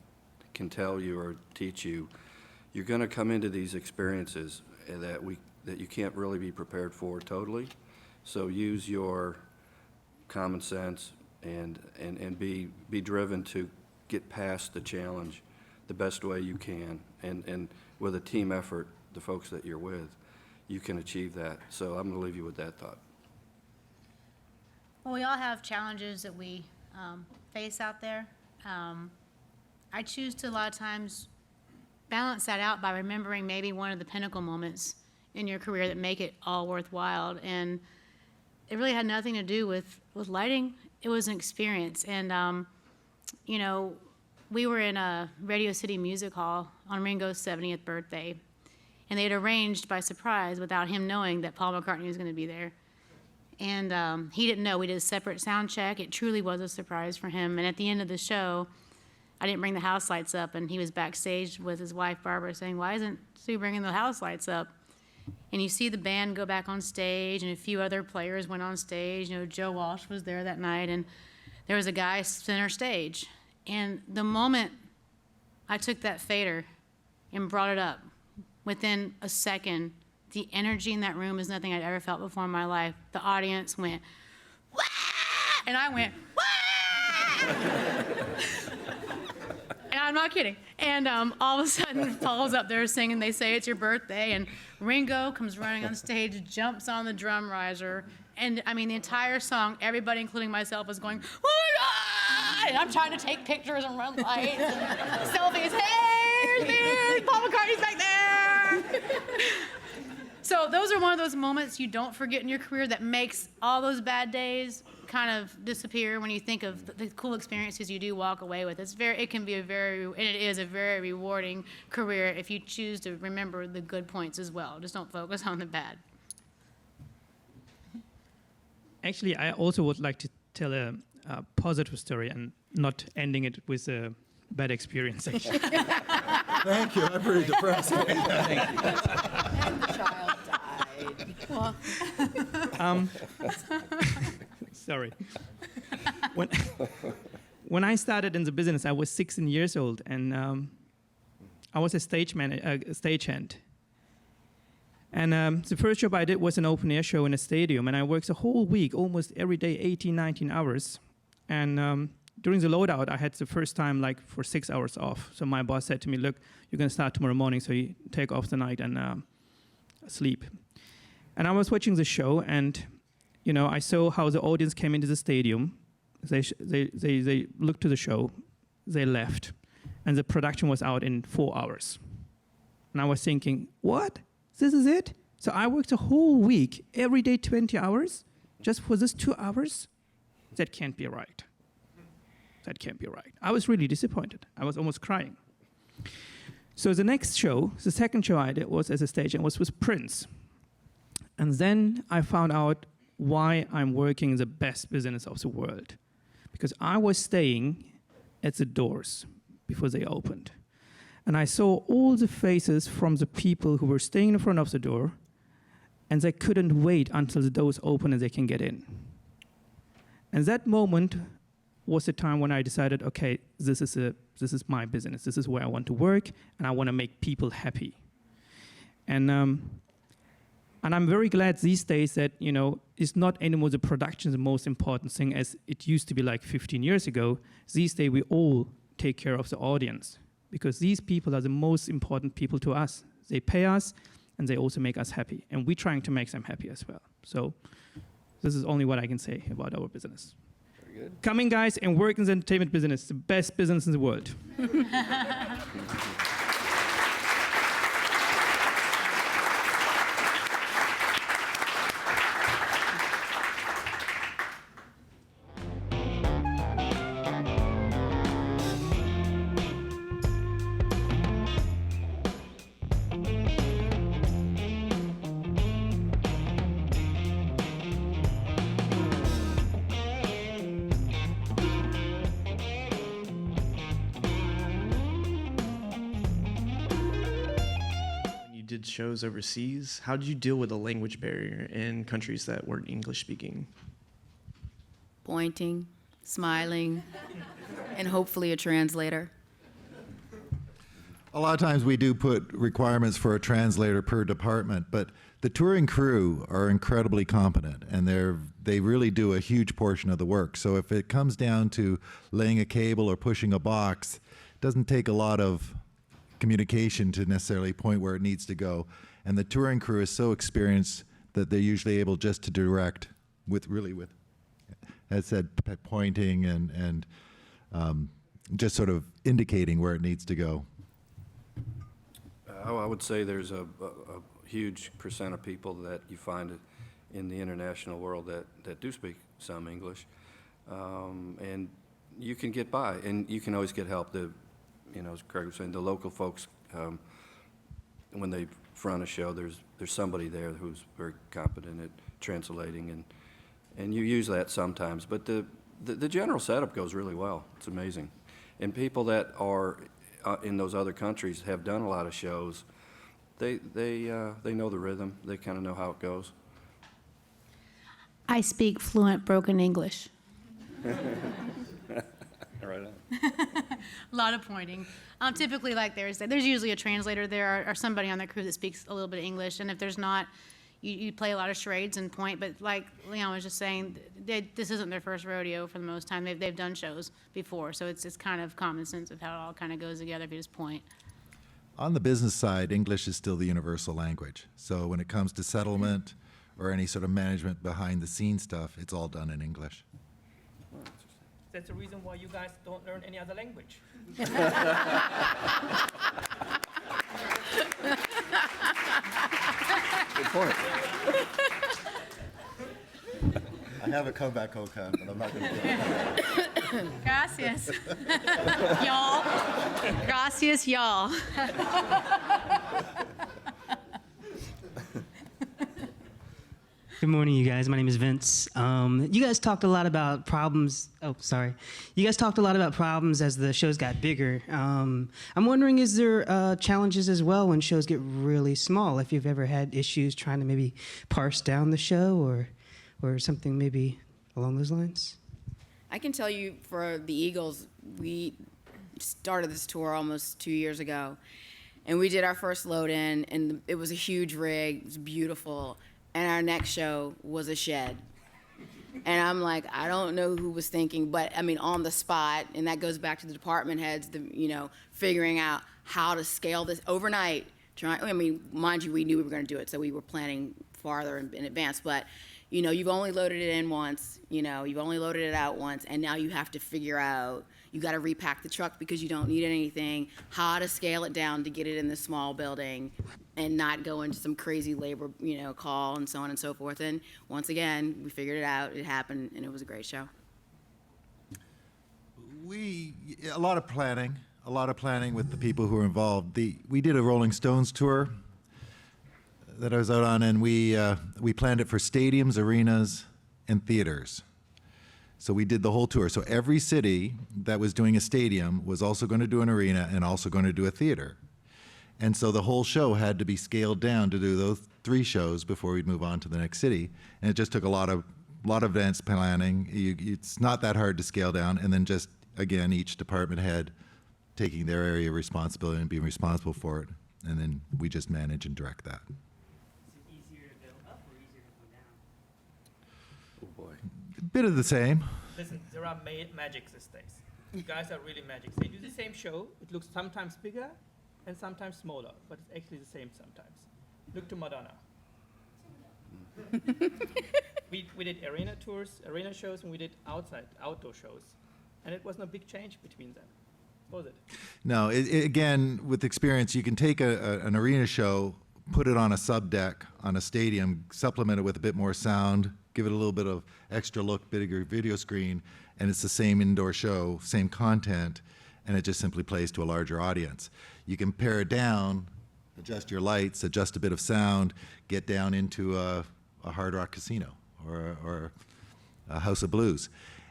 S5: can tell you or teach you, you're going to come into these experiences that you can't really be prepared for totally. So use your common sense and be driven to get past the challenge the best way you can. And with a team effort, the folks that you're with, you can achieve that. So I'm going to leave you with that thought.
S3: Well, we all have challenges that we face out there. I choose to a lot of times balance that out by remembering maybe one of the pinnacle moments in your career that make it all worthwhile. And it really had nothing to do with lighting. It was an experience. And, you know, we were in a Radio City Music Hall on Ringo's 70th birthday. And they had arranged by surprise, without him knowing, that Paul McCartney was going to be there. And he didn't know. We did a separate sound check. It truly was a surprise for him. And at the end of the show, I didn't bring the house lights up, and he was backstage with his wife, Barbara, saying, "Why isn't Sue bringing the house lights up?" And you see the band go back on stage, and a few other players went on stage. You know, Joe Walsh was there that night, and there was a guy center stage. And the moment I took that fader and brought it up, within a second, the energy in that room is nothing I'd ever felt before in my life. The audience went, "Wah!" And I went, "Wah!" And I'm not kidding. And all of a sudden, Paul's up there singing, they say it's your birthday, and Ringo comes running on stage, jumps on the drum riser, and I mean, the entire song, everybody, including myself, was going, "Oh my God!" And I'm trying to take pictures and run lights and selfies. Hey, here's me, Paul McCartney's back there. So those are one of those moments you don't forget in your career that makes all those bad days kind of disappear when you think of the cool experiences you do walk away with. It can be and it is a very rewarding career if you choose to remember the good points as well. Just don't focus on the bad.
S6: Actually, I also would like to tell a positive story and not ending it with a bad experience, actually.
S4: Thank you. I'm pretty depressed.
S6: Thank you.
S2: And the child died.
S6: Sorry. When I started in the business, I was 16 years old, and I was a stagehand. And the first job I did was an open-air show in a stadium, and I worked the whole week, almost every day, 18, 19 hours. And during the loadout, I had the first time for 6 hours off. So my boss said to me, "Look, you're going to start tomorrow morning, so you take off the night and sleep." And I was watching the show, and I saw how the audience came into the stadium. They looked to the show, they left, and the production was out in 4 hours. And I was thinking, what? This is it? So I worked a whole week, every day 20 hours, just for this 2 hours? That can't be right. That can't be right. I was really disappointed. I was almost crying. So the next show, the second show I did was as a stage, and was with Prince. And then I found out why I'm working in the best business of the world. Because I was staying at the doors before they opened. And I saw all the faces from the people who were staying in front of the door, and they couldn't wait until the doors open and they can get in. And that moment was the time when I decided, okay, this is my business. This is where I want to work, and I want to make people happy. And I'm very glad these days that, it's not anymore the production the most important thing as it used to be like 15 years ago. These days we all take care of the audience because these people are the most important people to us. They pay us and they also make us happy. And we're trying to make them happy as well. So This is only what I can say about our business.
S5: Very good.
S6: Coming, guys, and work in the entertainment business, the best business in the world.
S8: You did shows overseas. How did you deal with the language barrier in countries that weren't English speaking?
S2: Pointing, smiling, and hopefully a translator.
S4: A lot of times we do put requirements for a translator per department, but the touring crew are incredibly competent, and they really do a huge portion of the work. So if it comes down to laying a cable or pushing a box, it doesn't take a lot of communication to necessarily point where it needs to go. And the touring crew is so experienced that they're usually able just to direct with, as said, pointing and just sort of indicating where it needs to go.
S5: I would say there's a huge percent of people that you find in the international world that do speak some English, and you can get by, and you can always get help. As Craig was saying, the local folks, when they front a show, there's somebody there who's very competent at translating, and you use that sometimes. But the general setup goes really well. It's amazing, and people that are in those other countries have done a lot of shows. They know the rhythm. They kind of know how it goes.
S3: I speak fluent broken English.
S5: Right on.
S3: A lot of pointing. Typically, like there's usually a translator there or somebody on the crew that speaks a little bit of English. And if there's not, you play a lot of charades and point. But like Leon was just saying, this isn't their first rodeo for the most time. They've done shows before, so it's kind of common sense of how it all kind of goes together if you just point.
S4: On the business side, English is still the universal language. So when it comes to settlement or any sort of management behind the scenes stuff, it's all done in English.
S9: That's the reason why you guys don't learn any other language.
S5: Good point.
S4: I have a comeback code, but I'm not going to do it.
S3: Gracias. Y'all. Gracias, y'all.
S10: Good morning, you guys. My name is Vince. You guys talked a lot about problems. Oh, sorry. You guys talked a lot about problems as the shows got bigger. I'm wondering, is there challenges as well when shows get really small? If you've ever had issues trying to maybe parse down the show or something maybe along those lines?
S2: I can tell you for the Eagles, we started this tour almost 2 years ago, and we did our first load-in, and it was a huge rig. It was beautiful. And our next show was a shed. And I'm like, I don't know who was thinking, but I mean, on the spot, and that goes back to the department heads, figuring out how to scale this overnight. Mind you, we knew we were going to do it, so we were planning farther in advance, but you've only loaded it in once, you've only loaded it out once, and now you have to figure out, you got to repack the truck because you don't need anything, how to scale it down to get it in this small building and not go into some crazy labor, call and so on and so forth. And once again, we figured it out, it happened, and it was a great show.
S4: A lot of planning with the people who are involved. We did a Rolling Stones tour that I was out on, and we planned it for stadiums, arenas, and theaters. So we did the whole tour. So every city that was doing a stadium was also going to do an arena and also going to do a theater. And so the whole show had to be scaled down to do those 3 shows before we'd move on to the next city. And it just took a lot of advanced planning. It's not that hard to scale down. And then just, again, each department head taking their area of responsibility and being responsible for it. And then we just manage and direct that.
S10: Is it easier to go up or easier to go down?
S5: Oh, boy.
S4: A bit of the same.
S9: Listen, there are magics these days. You guys are really magic. They do the same show. It looks sometimes bigger and sometimes smaller, but it's actually the same sometimes. Look to Madonna. we did arena tours, arena shows, and we did outdoor shows. And it was no big change between them, was it?
S4: No, again, with experience, you can take an arena show, put it on a sub deck on a stadium, supplement it with a bit more sound, give it a little bit of extra look, bigger video screen, and it's the same indoor show, same content, and it just simply plays to a larger audience. You can pare it down, adjust your lights, adjust a bit of sound, get down into a Hard Rock casino or a House of Blues.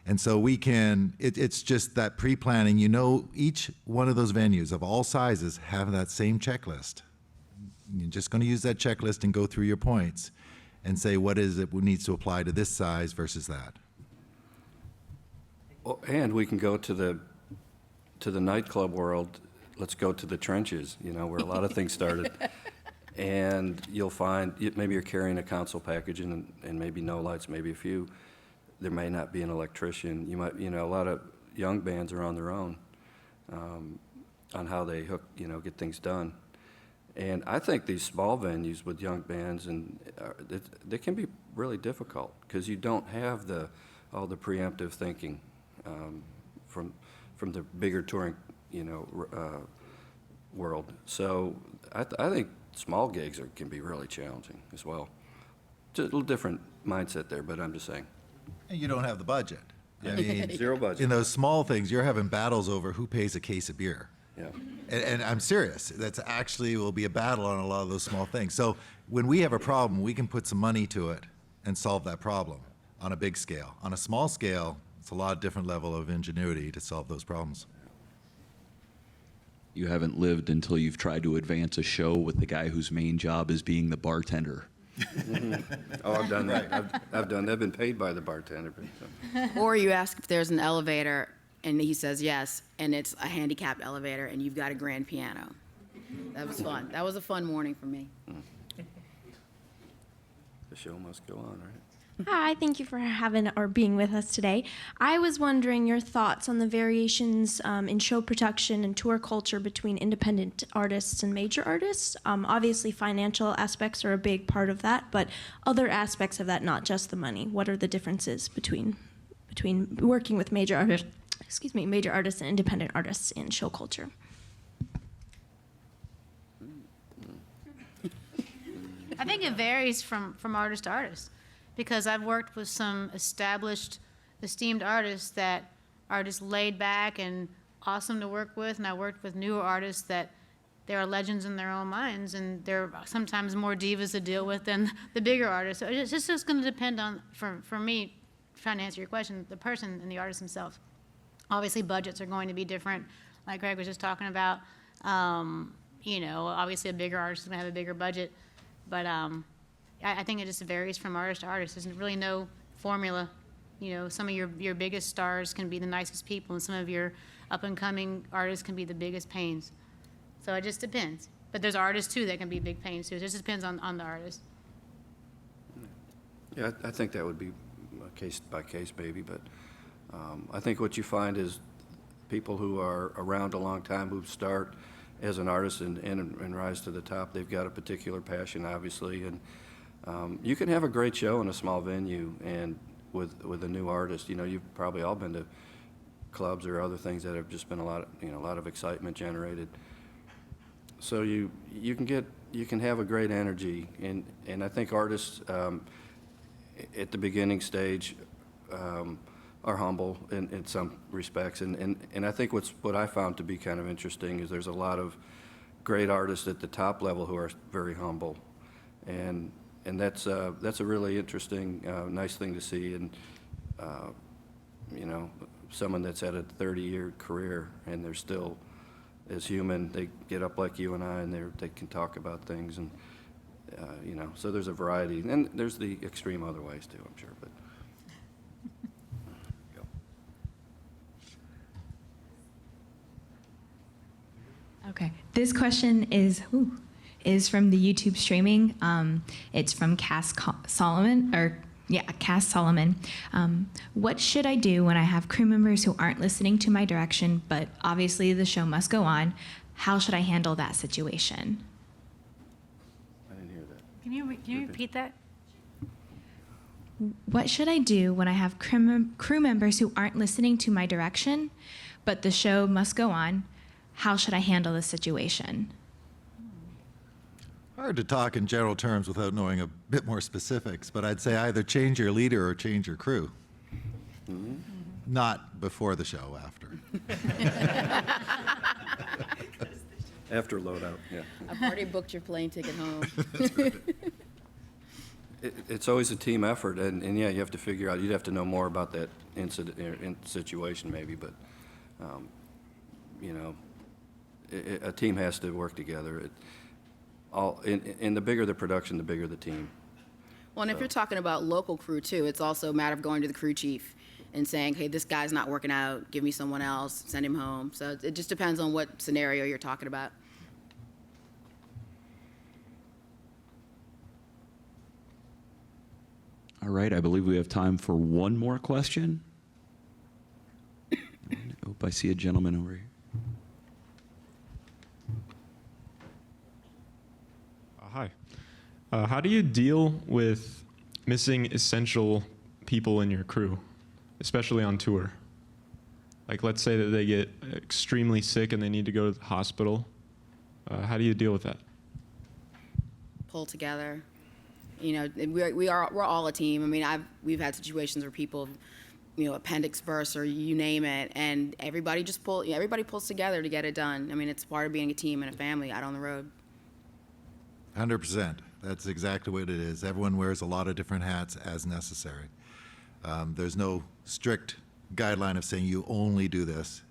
S4: And so we can, it's just that pre-planning, you know, each one of those venues of all sizes have that same checklist. You're just going to use that checklist and go through your points and say what is it needs to apply to this size versus that.
S5: Well, and we can go to the nightclub world. Let's go to the trenches, you know, where a lot of things started. And you'll find, maybe you're carrying a console package and maybe no lights, maybe a few. There may not be an electrician. You might, you know, a lot of young bands are on their own on how they get things done. And I think these small venues with young bands, and they can be really difficult because you don't have all the preemptive thinking from the bigger touring, world. So I think small gigs can be really challenging as well. Just a little different mindset there, but I'm just saying.
S4: And you don't have the budget. I mean,
S5: Zero budget.
S4: in those small things, you're having battles over who pays a case of beer.
S5: Yeah.
S4: And I'm serious. That's actually will be a battle on a lot of those small things. So when we have a problem, we can put some money to it and solve that problem on a big scale. On a small scale, it's a lot different level of ingenuity to solve those problems.
S1: You haven't lived until you've tried to advance a show with the guy whose main job is being the bartender.
S5: Oh, I've done that. I've done that. I've been paid by the bartender.
S2: Or you ask if there's an elevator, and he says yes, and it's a handicapped elevator, and you've got a grand piano. That was fun. That was a fun morning for me.
S5: The show must go on, right?
S11: Hi, thank you for having or being with us today. I was wondering your thoughts on the variations in show production and tour culture between independent artists and major artists. Obviously, financial aspects are a big part of that, but other aspects of that, not just the money. What are the differences between working with major artists and independent artists in show culture?
S3: I think it varies from artist to artist, because I've worked with some established, esteemed artists that are just laid back and awesome to work with, and I worked with newer artists that they are legends in their own minds, and they're sometimes more divas to deal with than the bigger artists. So it's just going to depend on, for me, trying to answer your question, the person and the artist themselves. Obviously, budgets are going to be different, like Greg was just talking about. Obviously a bigger artist is going to have a bigger budget, but I think it just varies from artist to artist. There's really no formula. Some of your biggest stars can be the nicest people, and some of your up-and-coming artists can be the biggest pains. So it just depends. But there's artists, too, that can be big pains, too. It just depends on the artist.
S5: Yeah, I think that would be a case-by-case, maybe, but I think what you find is people who are around a long time, who start as an artist and rise to the top, they've got a particular passion, obviously, and you can have a great show in a small venue and with a new artist. You've probably all been to clubs or other things that have just been a lot of excitement generated. So you can have a great energy, and I think artists at the beginning stage are humble in some respects, and I think what I found to be kind of interesting is there's a lot of great artists at the top level who are very humble, and that's a really interesting, nice thing to see, and someone that's had a 30-year career and they're still as human. They get up like you and I, and they can talk about things, and so there's a variety, and there's the extreme other ways too, I'm sure, but.
S12: Okay, this question is from the YouTube streaming. It's from Cass Solomon. What should I do when I have crew members who aren't listening to my direction, but obviously the show must go on? How should I handle that situation?
S5: I didn't hear that.
S3: Can you repeat that?
S12: What should I do when I have crew members who aren't listening to my direction, but the show must go on? How should I handle this situation?
S4: Hard to talk in general terms without knowing a bit more specifics, but I'd say either change your leader or change your crew. Not before the show, after.
S5: After loadout, yeah.
S2: I've already booked your plane ticket home.
S5: It's always a team effort, and yeah, you have to figure out, you'd have to know more about that incident, situation maybe, but, you know, a team has to work together. And the bigger the production, the bigger the team.
S2: Well, and if you're talking about local crew too, it's also a matter of going to the crew chief and saying, hey, this guy's not working out, give me someone else, send him home. So it just depends on what scenario you're talking about.
S1: All right, I believe we have time for one more question. Oh, I see a gentleman over here.
S13: Hi. How do you deal with missing essential people in your crew, especially on tour? Like, let's say that they get extremely sick and they need to go to the hospital. How do you deal with that?
S2: Pull together. You know, we're all a team. I mean, we've had situations where people, you know, appendix bursts or you name it, and everybody pulls together to get it done. I mean, it's part of being a team and a family out on the road.
S4: 100%. That's exactly what it is. Everyone wears a lot of different hats as necessary. There's no strict guideline of saying you only do this.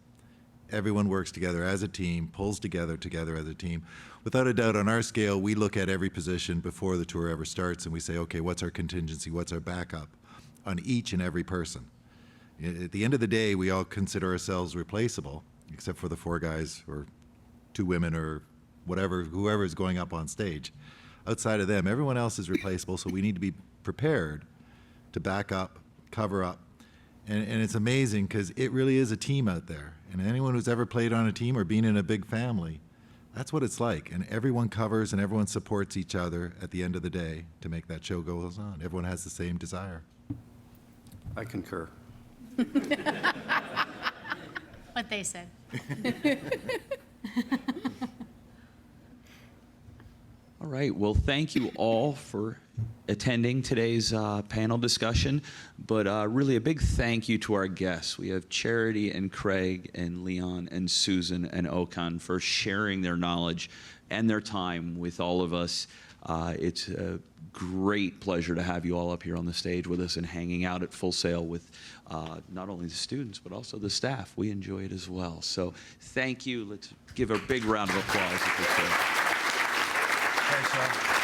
S4: Everyone works together as a team, pulls together as a team. Without a doubt, on our scale, we look at every position before the tour ever starts, and we say, okay, what's our contingency? What's our backup on each and every person? At the end of the day, we all consider ourselves replaceable, except for the 4 guys or 2 women or whoever is going up on stage. Outside of them, everyone else is replaceable, so we need to be prepared to back up, cover up. And it's amazing because it really is a team out there. And anyone who's ever played on a team or been in a big family, that's what it's like. And everyone covers and everyone supports each other at the end of the day to make that show go on. Everyone has the same desire.
S5: I concur.
S3: What they said.
S1: All right, well, thank you all for attending today's panel discussion, but really a big thank you to our guests. We have Charity and Craig and Leon and Susan and Okan for sharing their knowledge and their time with all of us. It's a great pleasure to have you all up here on the stage with us and hanging out at Full Sail with not only the students, but also the staff. We enjoy it as well. So thank you. Let's give a big round of applause if we could.
S7: Thanks, Shawn.